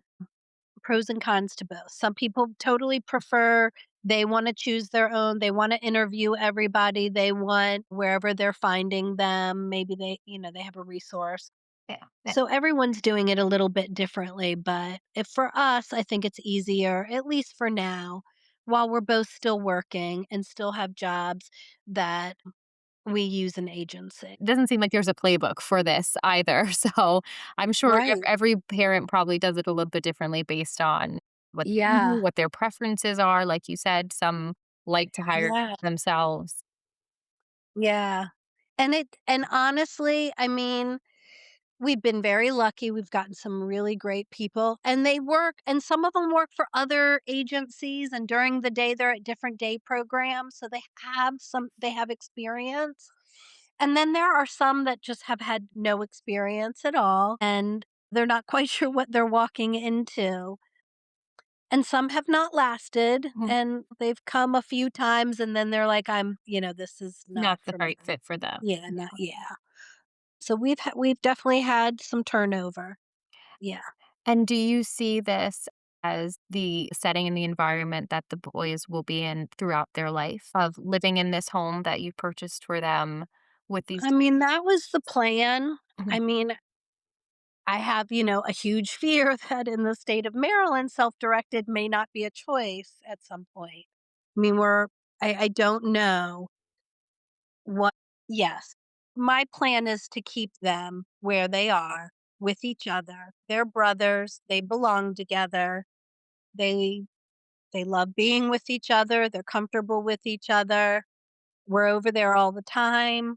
Pros and cons to both. Some people totally prefer, they wanna choose their own, they wanna interview everybody, they want wherever they're finding them, maybe they have a resource. Yeah. Yeah. So everyone's doing it a little bit differently, but if for us, I think it's easier, at least for now, while we're both still working and still have jobs, that we use an agency. It doesn't seem like there's a playbook for this either. So I'm sure Right. every parent probably does it a little bit differently based on what they do, Yeah. what their preferences are. Like you said, some like to hire Yeah. themselves. Yeah. And honestly, I mean, we've been very lucky, we've gotten some really great people, and they work and some of them work for other agencies, and during the day, they're at different day programs, so they have experience. And then there are some that just have had no experience at all, and they're not quite sure what they're walking into. And some have not lasted, Mhm. and they've come a few times, and then they're like, this is not Not the for me." right fit for them. Yeah, yeah. So we've definitely had some turnover. Yeah. And do you see this as the setting and the environment that the boys will be in throughout their life of living in this home that you purchased for them with these? I mean, that was the plan. Mhm. I mean, I have, a huge fear that in the state of Maryland, self-directed may not be a choice at some point. I mean, I don't know what yes. My plan is to keep them where they are with each other. They're brothers, they belong together. They they love being with each other, they're comfortable with each other. We're over there all the time.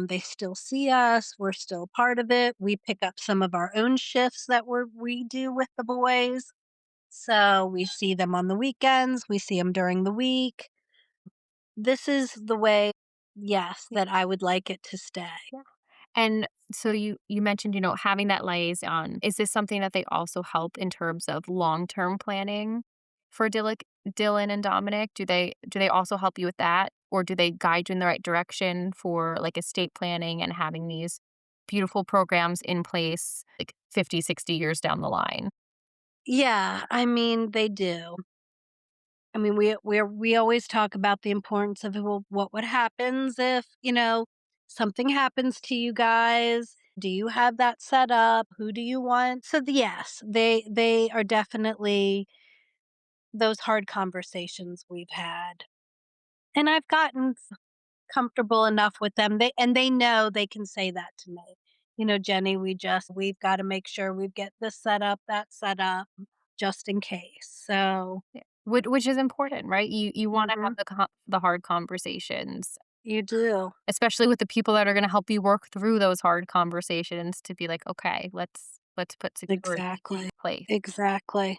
They still see us. We're still part of it. We pick up some of our own shifts that we do with the boys. So we see them on the weekends. We see them during the week. This is the way, yes, that I would like it to stay. Yeah. And so you mentioned, having that liaison. Is this something that they also help in terms of long-term planning for Dylan and Dominic? Do they also help you with that? Or do they guide you in the right direction for like estate planning and having these beautiful programs in place like 50, 60 years down the line? Yeah, I mean, they do. I mean, we always talk about the importance of, well, what would happens if, something happens to you guys? Do you have that set up? Who do you want? So yes, they are definitely those hard conversations we've had. And I've gotten comfortable enough with them. They know they can say that to me. Jenny, we've got to make sure we get this set up, that set up, just in case. So, Yeah. Which is important, right? You want to have mhm, the hard conversations, you do. especially with the people that are going to help you work through those hard conversations to be like, okay, let's Let's put security in Exactly. place. Exactly.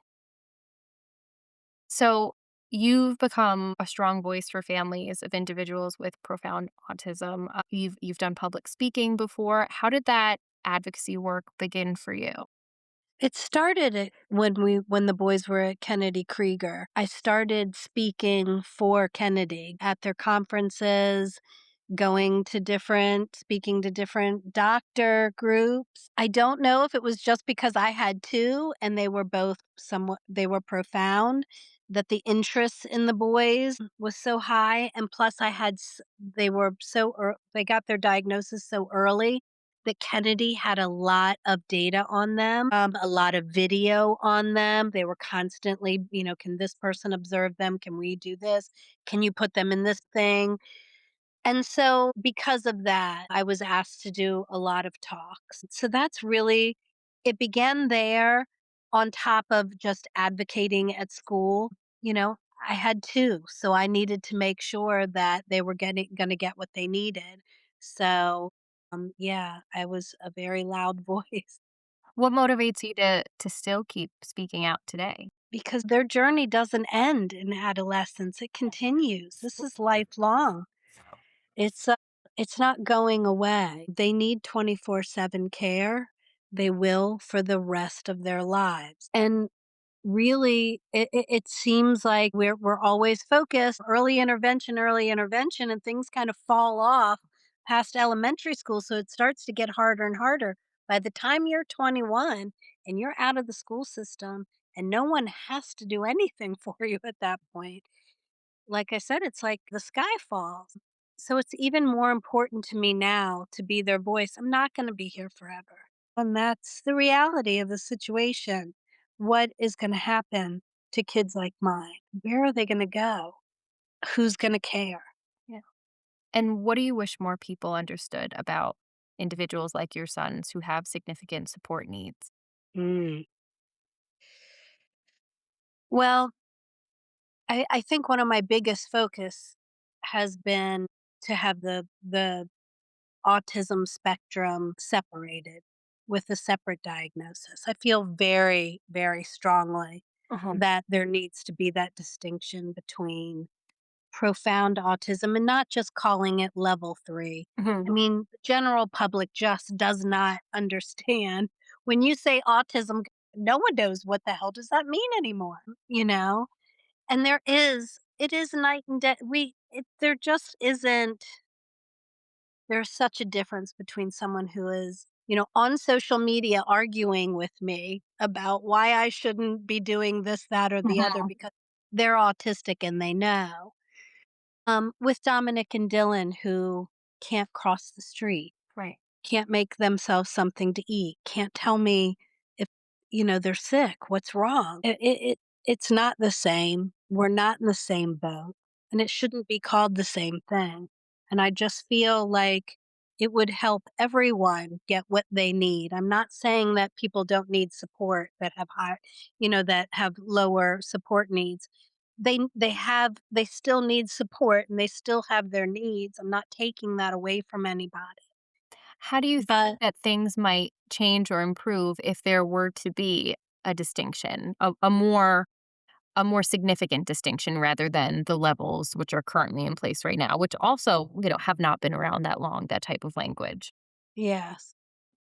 So you've become a strong voice for families of individuals with profound autism. You've done public speaking before. How did that advocacy work begin for you? It started when the boys were at Kennedy Krieger. I started speaking for Kennedy at their conferences, going to different speaking to different doctor groups. I don't know if it was just because I had 2 and they were both somewhat they were profound, that the interest in the boys was so high, and plus I had s they were so they got their diagnosis so early that Kennedy had a lot of data on them, a lot of video on them. They were constantly, "Can this person observe them? Can we do this? Can you put them in this thing?" And so, because of that, I was asked to do a lot of talks. So that's really it began there on top of just advocating at school. You know, I had 2, so I needed to make sure that they were getting gonna get what they needed. So, yeah, I was a very loud voice What motivates you to still keep speaking out today? because their journey doesn't end in adolescence, it continues. This is lifelong. It's, uh, it's not going away. They need 24/7 care. They will for the rest of their lives. And really, it seems like we're always focused early intervention, and things kind of fall off past elementary school, so it starts to get harder and harder. By the time you're 21 and you're out of the school system and no one has to do anything for you at that point, like I said, it's like the sky falls. So it's even more important to me now to be their voice. I'm not going to be here forever. And that's the reality of the situation. What is going to happen to kids like mine? Where are they going to go? Who's going to care? Yeah. And what do you wish more people understood about individuals like your sons who have significant support needs? Mm. Well, I think one of my biggest focus has been to have the autism spectrum separated with a separate diagnosis. I feel very, very strongly Uh-huh. that there needs to be that distinction between profound autism and not just calling it level 3. I Mhm. mean, the general public just does not understand. When you say autism, no one knows what the hell does that mean anymore, you know? And it is night and day. There just isn't there's such a difference between someone who is, on social media arguing with me about why I shouldn't be doing this, that, or the other Mhm. because they're autistic and they know. With Dominic and Dylan who can't cross the street, Right. can't make themselves something to eat, can't tell me if, they're sick, what's wrong. It's not the same. We're not in the same boat, and it shouldn't be called the same thing. And I just feel like it would help everyone get what they need. I'm not saying that people don't need support that have that have lower support needs. They still need support and they still have their needs. I'm not taking that away from anybody. How do you think But that things might change or improve if there were to be a distinction, a more significant distinction rather than the levels which are currently in place right now, which also, have not been around that long, that type of language? yes.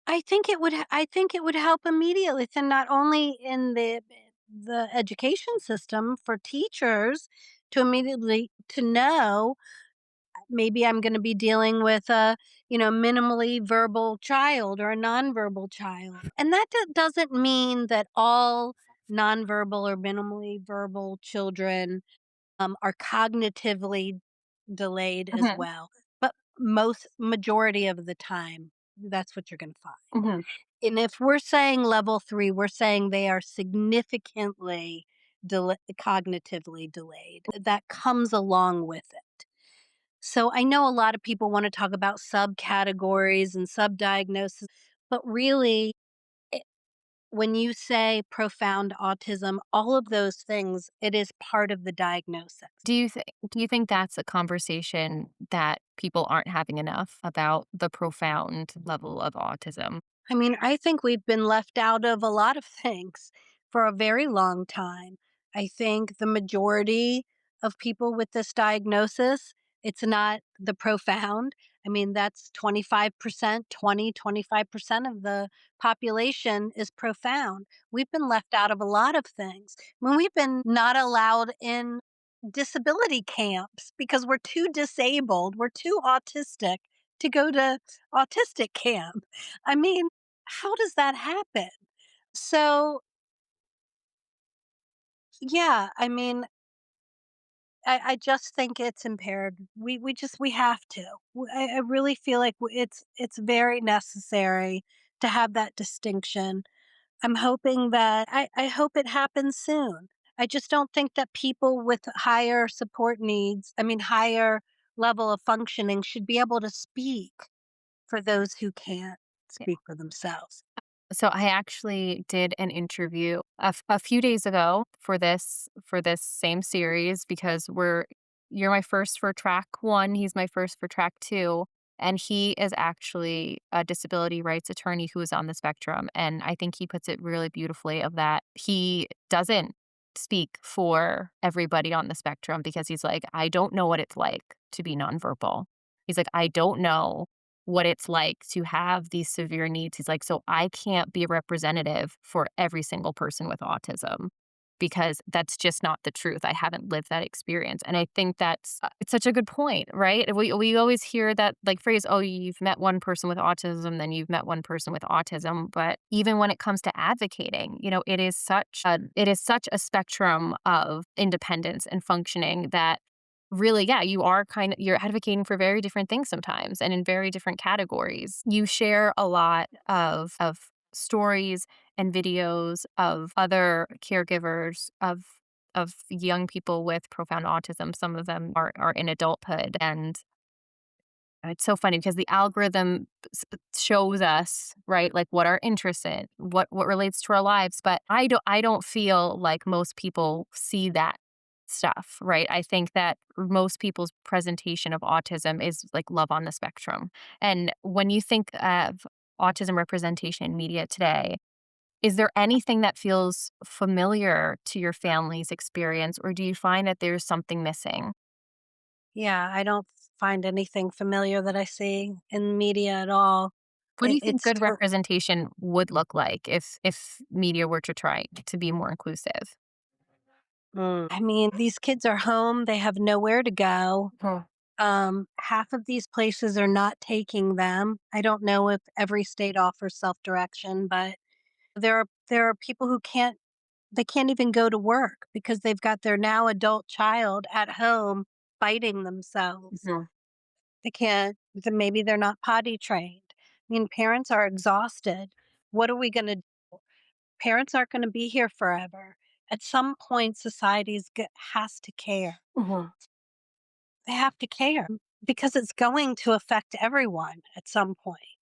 I think it would help immediately, and not only in the education system for teachers to immediately to know maybe I'm gonna be dealing with a, minimally verbal child or a nonverbal child. And that doesn't mean that all nonverbal or minimally verbal children, are cognitively delayed as Mhm, well, but most majority of the time, that's what you're gonna find. mhm. And if we're saying level 3, we're saying they are significantly cognitively delayed. That comes along with it. So I know a lot of people wanna talk about subcategories and subdiagnosis, but really, it when you say profound autism, all of those things, it is part of the diagnosis. Do you think that's a conversation that people aren't having enough about the profound level of autism? I think we've been left out of a lot of things for a very long time. I think the majority of people with this diagnosis, it's not the profound. That's 25%, 25% of the population is profound. We've been left out of a lot of things. We've been not allowed in disability camps because we're too disabled, we're too autistic to go to autistic camp. I mean, how does that happen? So, yeah, I just think it's impaired. We have to. I really feel like it's very necessary to have that distinction. I'm hoping that I hope it happens soon. I just don't think that people with higher support needs, higher level of functioning should be able to speak for those who can't speak for themselves. So I actually did an interview a few days ago for this same series because you're my first for track 1, he's my first for track 2, and he is actually a disability rights attorney who is on the spectrum, and I think he puts it really beautifully of that he doesn't speak for everybody on the spectrum because he's like, "I don't know what it's like to be nonverbal." He's like, "I don't know what it's like to have these severe needs." He's like, "So I can't be a representative for every single person with autism because that's just not the truth. I haven't lived that experience." And I think that's it's such a good point, right? We always hear that like phrase, "Oh, you've met one person with autism, then you've met one person with autism." But even when it comes to advocating, it is such a spectrum of independence and functioning that really, yeah, you're advocating for very different things sometimes and in very different categories. You share a lot of stories and videos of other caregivers of young people with profound autism. Some of them are in adulthood, and it's so funny because the algorithm shows us, right, like what our interests in, what relates to our lives, but I don't feel like most people see that stuff, right? I think that most people's presentation of autism is like love on the spectrum. And when you think of autism representation in media today, is there anything that feels familiar to your family's experience, or do you find that there's something missing? Yeah, I don't find anything familiar that I see in media at all. What do you think It's good still, representation would look like if media were to try to be more inclusive? these kids are home, they have nowhere to go. Mhm, Half of these places are not taking them. I don't know if every state offers self-direction, but there are people who they can't even go to work because they've got their now adult child at home fighting themselves. mhm. They can't, then maybe they're not potty trained. Parents are exhausted. What are we going to do? Parents aren't going to be here forever. At some point, has to care. Mhm. They have to care because it's going to affect everyone at some point.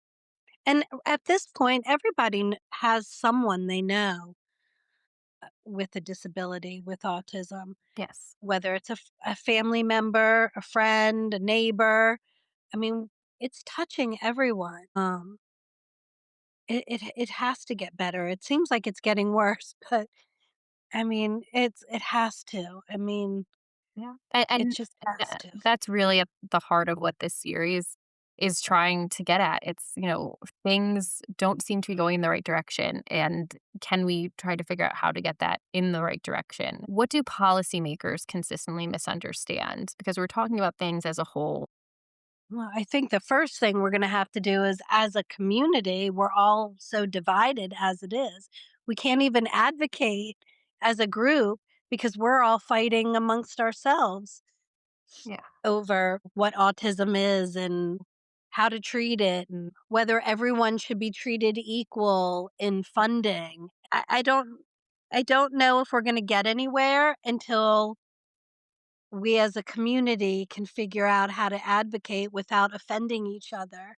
And at this point, everybody has someone they know with a disability, with autism, Yes. whether it's a family member, a friend, a neighbor. I mean, it's touching everyone. It has to get better. It seems like it's getting worse, but it has to. Yeah. It And just has to. that's really at the heart of what this series is trying to get at. It's, things don't seem to be going in the right direction. And can we try to figure out how to get that in the right direction? What do policymakers consistently misunderstand? Because we're talking about things as a whole. Well, I think the first thing we're going to have to do is, as a community, we're all so divided as it is. We can't even advocate as a group because we're all fighting amongst ourselves Yeah. over what autism is and how to treat it and whether everyone should be treated equal in funding. I don't know if we're going to get anywhere until we as a community can figure out how to advocate without offending each other.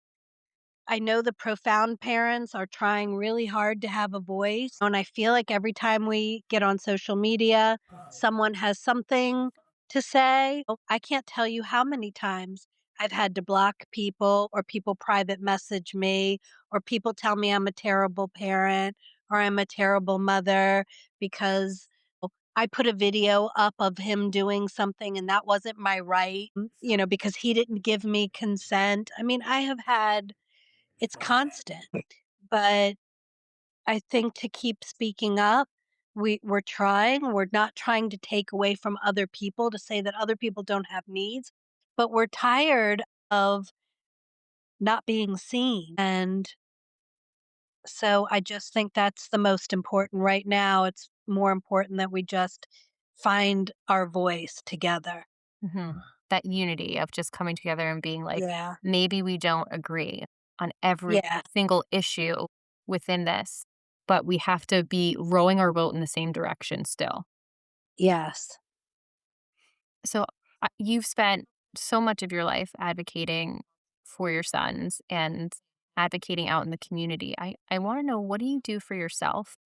I know the profound parents are trying really hard to have a voice, and I feel like every time we get on social media, someone has something to say. I can't tell you how many times I've had to block people or people private message me or people tell me I'm a terrible parent or I'm a terrible mother because I put a video up of him doing something and that wasn't my right, because he didn't give me consent. I mean, I have had it's constant, but I think to keep speaking up, we're trying. We're not trying to take away from other people to say that other people don't have needs, but we're tired of not being seen. And so I just think that's the most important right now. It's more important that we just find our voice together. Mhm. That unity of just coming together and being like, Yeah. maybe we don't agree on every Yeah. single issue within this, but we have to be rowing our boat in the same direction still. Yes. So you've spent so much of your life advocating for your sons and advocating out in the community. I want to know, what do you do for yourself?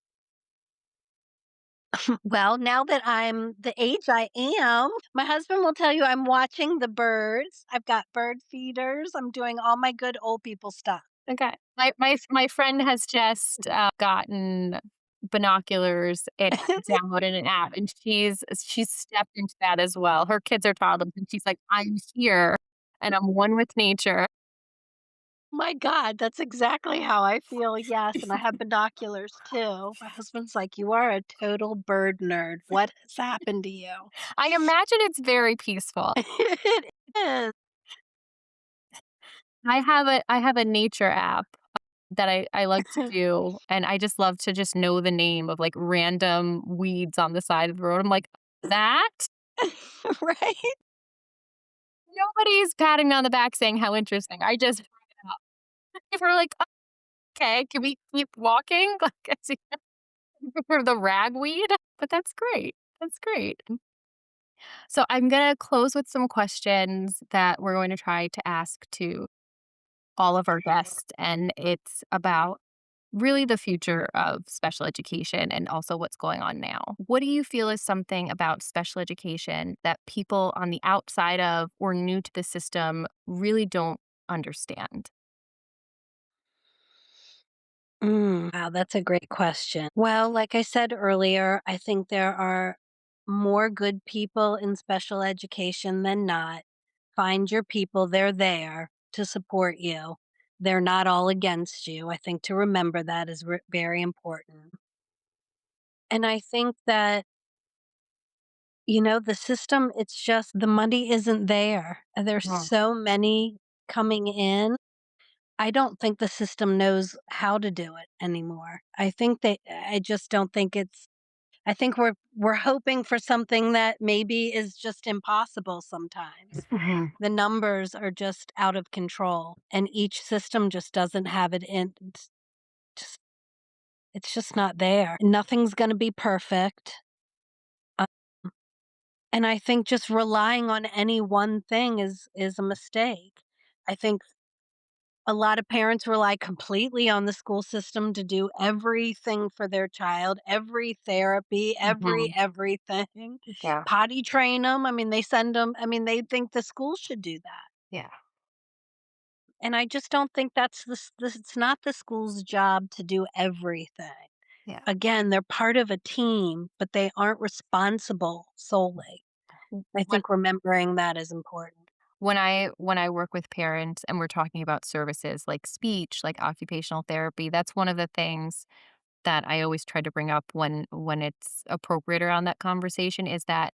Well, now that I'm the age I am, my husband will tell you I'm watching the birds. I've got bird feeders. I'm doing all my good old people stuff. Okay. My friend has just, gotten binoculars and downloaded an app, and she's stepped into that as well. Her kids are toddlers, and she's like, "I'm here, and I'm one with nature." My God, that's exactly how I feel. Yes. And I have binoculars too. My husband's like, you are a total bird nerd. What has happened to you? I imagine it's very peaceful. It is. I have a nature app that I like to do, and I just love to just know the name of, like, random weeds on the side of the road. I'm like, "That?" Right? Nobody's patting me on the back saying how interesting. I just bring it up. People are like, "Okay, can we keep walking?" Like, I see for the ragweed, but that's great. That's great. So I'm gonna close with some questions that we're going to try to ask to all of our guests, and it's about really the future of special education and also what's going on now. What do you feel is something about special education that people on the outside of or new to the system really don't understand? Wow, that's a great question. Well, like I said earlier, I think there are more good people in special education than not. Find your people, they're there to support you. They're not all against you. I think to remember that is very important. And I think that, the system, it's just the money isn't there. And there's Mhm, so many coming in. I don't think the system knows how to do it anymore. I just don't think I think we're hoping for something that maybe is just impossible sometimes. mhm. The numbers are just out of control and each system just doesn't have it in just it's just not there. Nothing's going to be perfect. Uh, and I think just relying on any one thing is a mistake. I think a lot of parents rely completely on the school system to do everything for their child, every therapy, Mhm. everything. Yeah, Potty train them. I mean, they send them. I mean, they think the school should do that. yeah, And I just don't think it's not the school's job to do everything. yeah. Again, they're part of a team, but they aren't responsible solely. I When think remembering that is important. when I work with parents and we're talking about services like speech, like occupational therapy, that's one of the things that I always try to bring up when it's appropriate around that conversation is that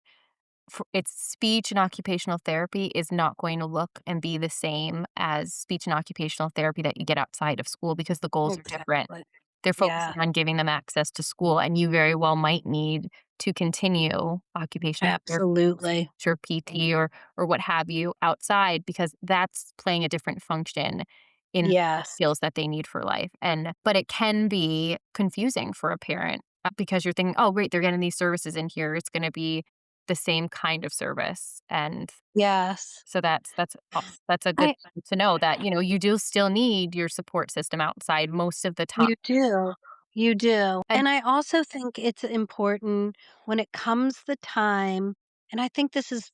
it's speech and occupational therapy is not going to look and be the same as speech and occupational therapy that you get outside of school because the goals are different. Exactly. They're Yeah, focusing on giving them access to school, and you very well might need to continue occupational therapy absolutely. or PT or what have you outside because that's playing a different function in Yes. skills that they need for life. And but it can be confusing for a parent because you're thinking, "Oh, great, they're getting these services in here. It's going to be the same kind of service." And Yes. so that's a good I thing to know that, you do still need your support system outside most of the time. You do. You do. And And I also think it's important when it comes the time, and I think this is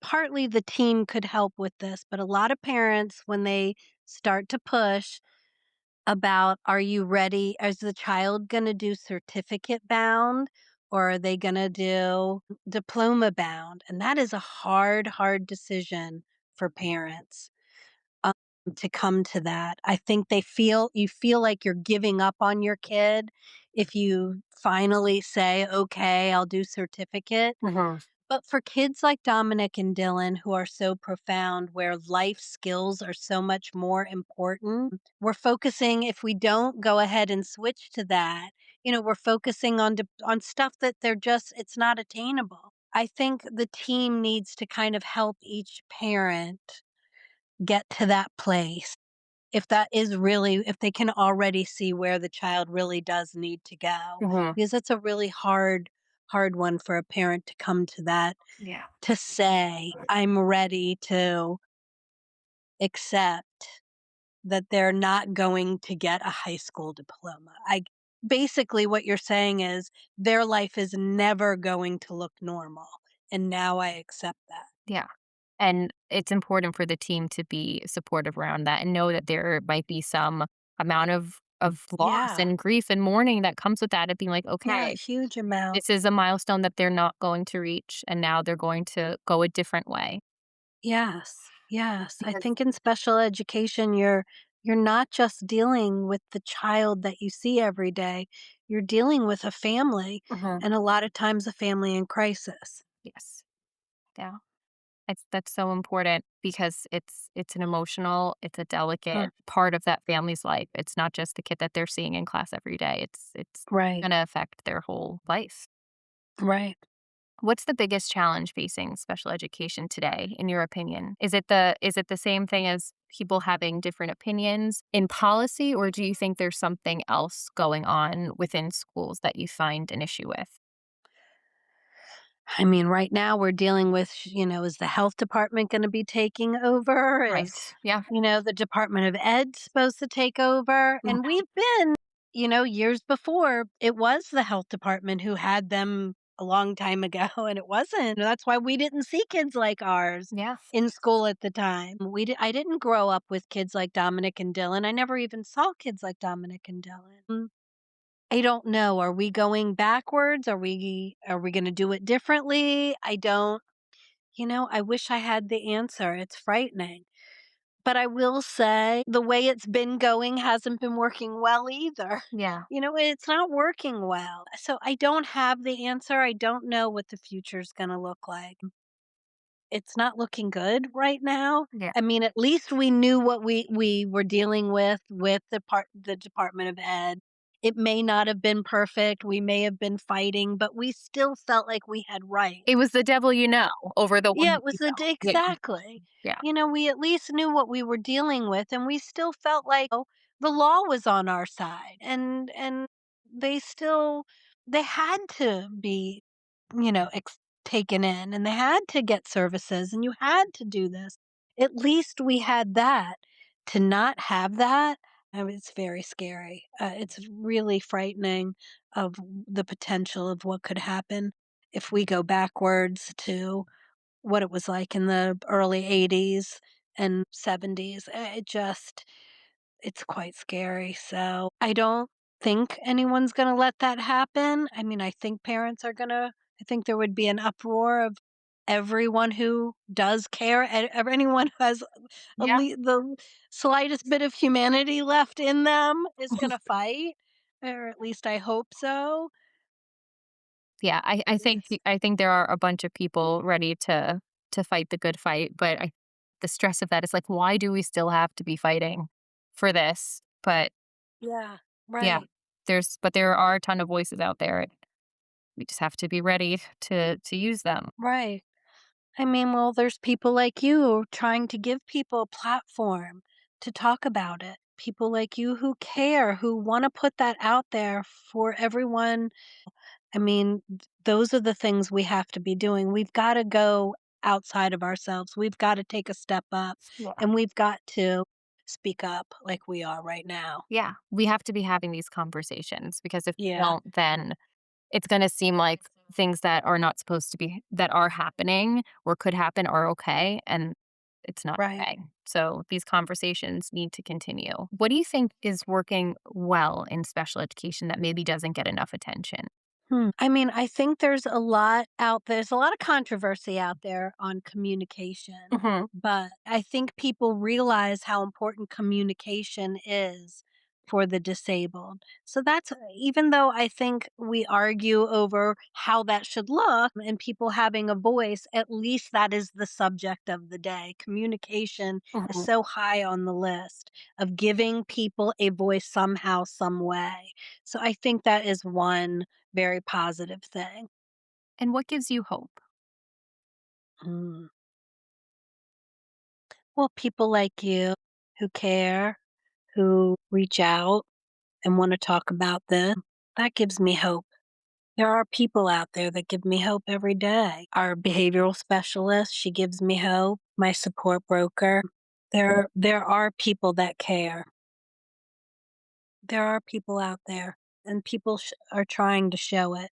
partly the team could help with this, but a lot of parents, when they start to push about, are you ready? Is the child going to do certificate bound or are they going to do diploma bound? And that is a hard, hard decision for parents um, to come to that. I think you feel like you're giving up on your kid if you finally say, okay, I'll do certificate. Mhm. But for kids like Dominic and Dylan, who are so profound, where life skills are so much more important, we're focusing, if we don't go ahead and switch to that, we're focusing on stuff that it's not attainable. I think the team needs to kind of help each parent get to that place. If they can already see where the child really does need to go, Mhm. because it's a really hard one for a parent to come to that, Yeah. to say, "I'm ready to accept that they're not going to get a high school diploma." I Basically what you're saying is their life is never going to look normal, and now I accept that. Yeah. And it's important for the team to be supportive around that and know that there might be some amount of loss Yeah. and grief and mourning that comes with that, and being like, Yeah, a "Okay, huge amount. this is a milestone that they're not going to reach, and now they're going to go a different way." Yes. Yes. I Because think in special education, you're not just dealing with the child that you see every day. You're dealing with a family, Mhm. and a lot of times a family in crisis. Yes. Yeah. That's so important because it's an emotional, it's a Huh. delicate part of that family's life. It's not just the kid that they're seeing in class every day. It's Right. gonna affect their whole life. Right. What's the biggest challenge facing special education today, in your opinion? Is it the same thing as people having different opinions in policy, or do you think there's something else going on within schools that you find an issue with? I mean, right now we're dealing with, is the health department going to be taking over? Right. Yeah. The Department of Ed supposed to take over? Mhm. And we've been, years before, it was the health department who had them a long time ago, and it wasn't. That's why we didn't see kids like ours Yeah. in school at the time. I didn't grow up with kids like Dominic and Dylan. I never even saw kids like Dominic and Dylan. I don't know. Are we going backwards? Are we gonna do it differently? I don't I wish I had the answer. It's frightening. But I will say the way it's been going hasn't been working well either. Yeah. It's not working well. So I don't have the answer. I don't know what the future's gonna look like. It's not looking good right now. Yeah. I mean, at least we knew what we were dealing with the Department of Ed. It may not have been perfect. We may have been fighting, but we still felt like we had It rights. was the devil you know over the one Yeah, that it was you the know. d Yeah. exactly. Yeah. We at least knew what we were dealing with, and we still felt like, the law was on our side, and they still they had to be, taken in, and they had to get services, and you had to do this. At least we had that. To not have that, it's very scary. It's really frightening of the potential of what could happen if we go backwards to what it was like in the early '80s and '70s. It's quite scary, so I don't think anyone's gonna let that happen. I mean, I think there would be an uproar of everyone who does care, anyone who has Yeah. the slightest bit of humanity left in them is gonna fight, or at least I hope so. Yeah, It's I think there are a bunch of people ready to fight the good fight, but I the stress of that is like, why do we still have to be fighting for this? But Yeah, yeah, right. there are a ton of voices out there. And we just have to be ready to use them. Right. I mean, well, there's people like you trying to give people a platform to talk about it. People like you who care, who want to put that out there for everyone. I mean, those are the things we have to be doing. We've got to go outside of ourselves. We've got to take a step up, Yeah. and we've got to speak up like we are right now. Yeah, we have to be having these conversations because if we Yeah. don't, then it's gonna seem like things that are not supposed to be that are happening or could happen are okay, and it's not Right. okay. So these conversations need to continue. What do you think is working well in special education that maybe doesn't get enough attention? I mean, I think there's a lot of controversy out there on communication, Mhm. but I think people realize how important communication is for the disabled. So that's even though I think we argue over how that should look and people having a voice, at least that is the subject of the day. Communication is Mhm. so high on the list of giving people a voice somehow, some way. So I think that is one very positive thing. And what gives you hope? Mm. Well, people like you who care, who reach out and want to talk about this, that gives me hope. There are people out there that give me hope every day. Our behavioral specialist, she gives me hope. My support broker. There are people that care. There are people out there and people are trying to show it.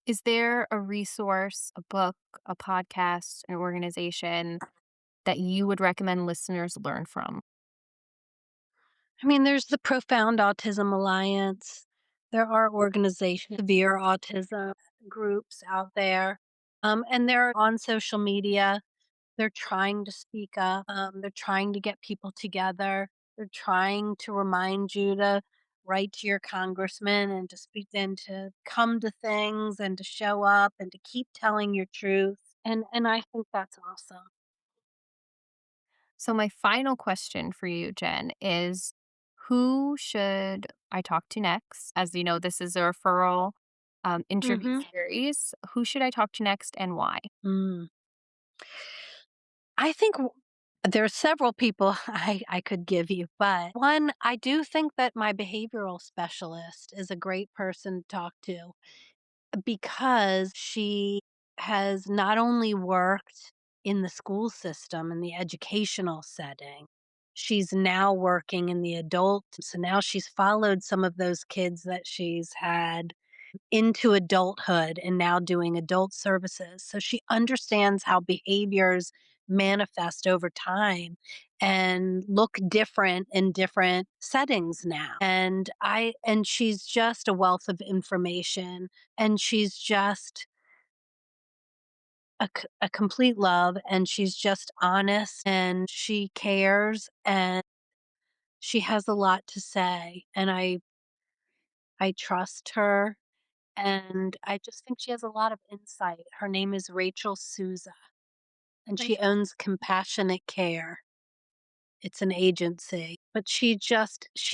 Is there a resource, a book, a podcast, an organization that you would recommend listeners learn from? I mean, there's the Profound Autism Alliance. There are organizations, severe autism groups out there. And they're on social media. They're trying to speak up. They're trying to get people together. They're trying to remind you to write to your congressman and to speak and to come to things and to show up and to keep telling your truth. And I think that's awesome. So, my final question for you, Jen, is who should I talk to next? As you know, this is a referral interview Mhm. series. Who should I talk to next and why? Mm. I think there's several people I could give you, but one, I do think that my behavioral specialist is a great person to talk to because she has not only worked in the school system in the educational setting, she's now working in the adult. So now she's followed some of those kids that she's had into adulthood and now doing adult services. So she understands how behaviors manifest over time and look different in different settings now. And she's just a wealth of information and she's just a complete love and she's just honest and she cares and she has a lot to say and I trust her. And I just think she has a lot of insight. Her name is Rachel Souza, and she Rachel. owns Compassionate Care. It's an agency, but she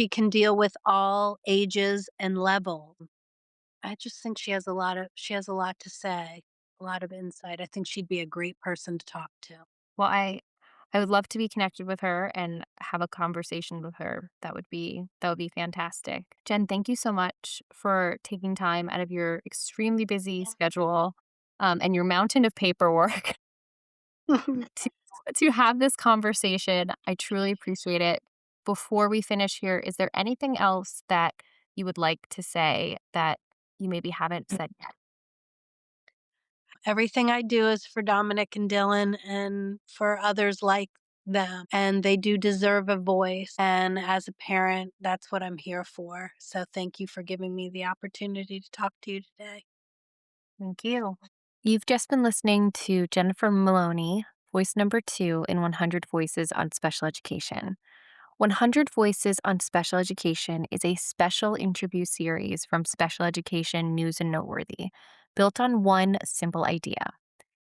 can deal with all ages and levels. I just think she has a lot to say, a lot of insight. I think she'd be a great person to talk to. Well, I would love to be connected with her and have a conversation with her. That would be fantastic. Jen, thank you so much for taking time out of your extremely busy schedule and your mountain of paperwork to to have this conversation. I truly appreciate it. Before we finish here, is there anything else that you would like to say that you maybe haven't said yet? Everything I do is for Dominic and Dylan and for others like them, and they do deserve a voice, and as a parent, that's what I'm here for. So thank you for giving me the opportunity to talk to you today. Thank you. You've just been listening to Jennifer Maloni, voice number 2 in 100 Voices on Special Education. 100 Voices on Special Education is a special interview series from Special Education News and Noteworthy, built on one simple idea.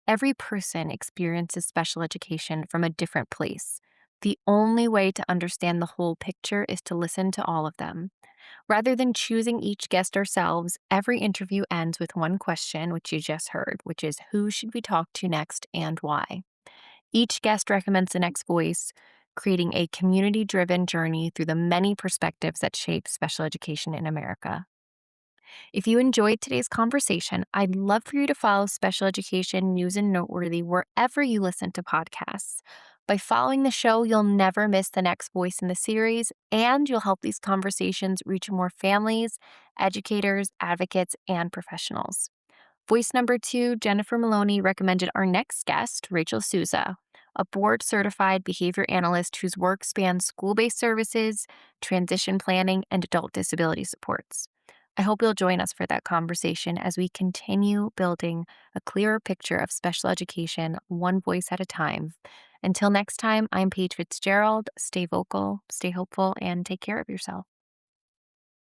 Every person experiences special education from a different place. The only way to understand the whole picture is to listen to all of them. Rather than choosing each guest ourselves, every interview ends with one question, which you just heard, which is who should we talk to next and why? Each guest recommends the next voice, creating a community driven journey through the many perspectives that shape special education in America. If you enjoyed today's conversation, I'd love for you to follow Special Education News and Noteworthy wherever you listen to podcasts. By following the show, you'll never miss the next voice in the series, and you'll help these conversations reach more families, educators, advocates, and professionals. Voice number 2, Jennifer Maloni, recommended our next guest, Rachel Souza, a board certified behavior analyst whose work spans school based services, transition planning, and adult disability supports. I hope you'll join us for that conversation as we continue building a clearer picture of special education, one voice at a time. Until next time, I'm Paige Fitzgerald. Stay vocal, stay hopeful, and take care of yourself.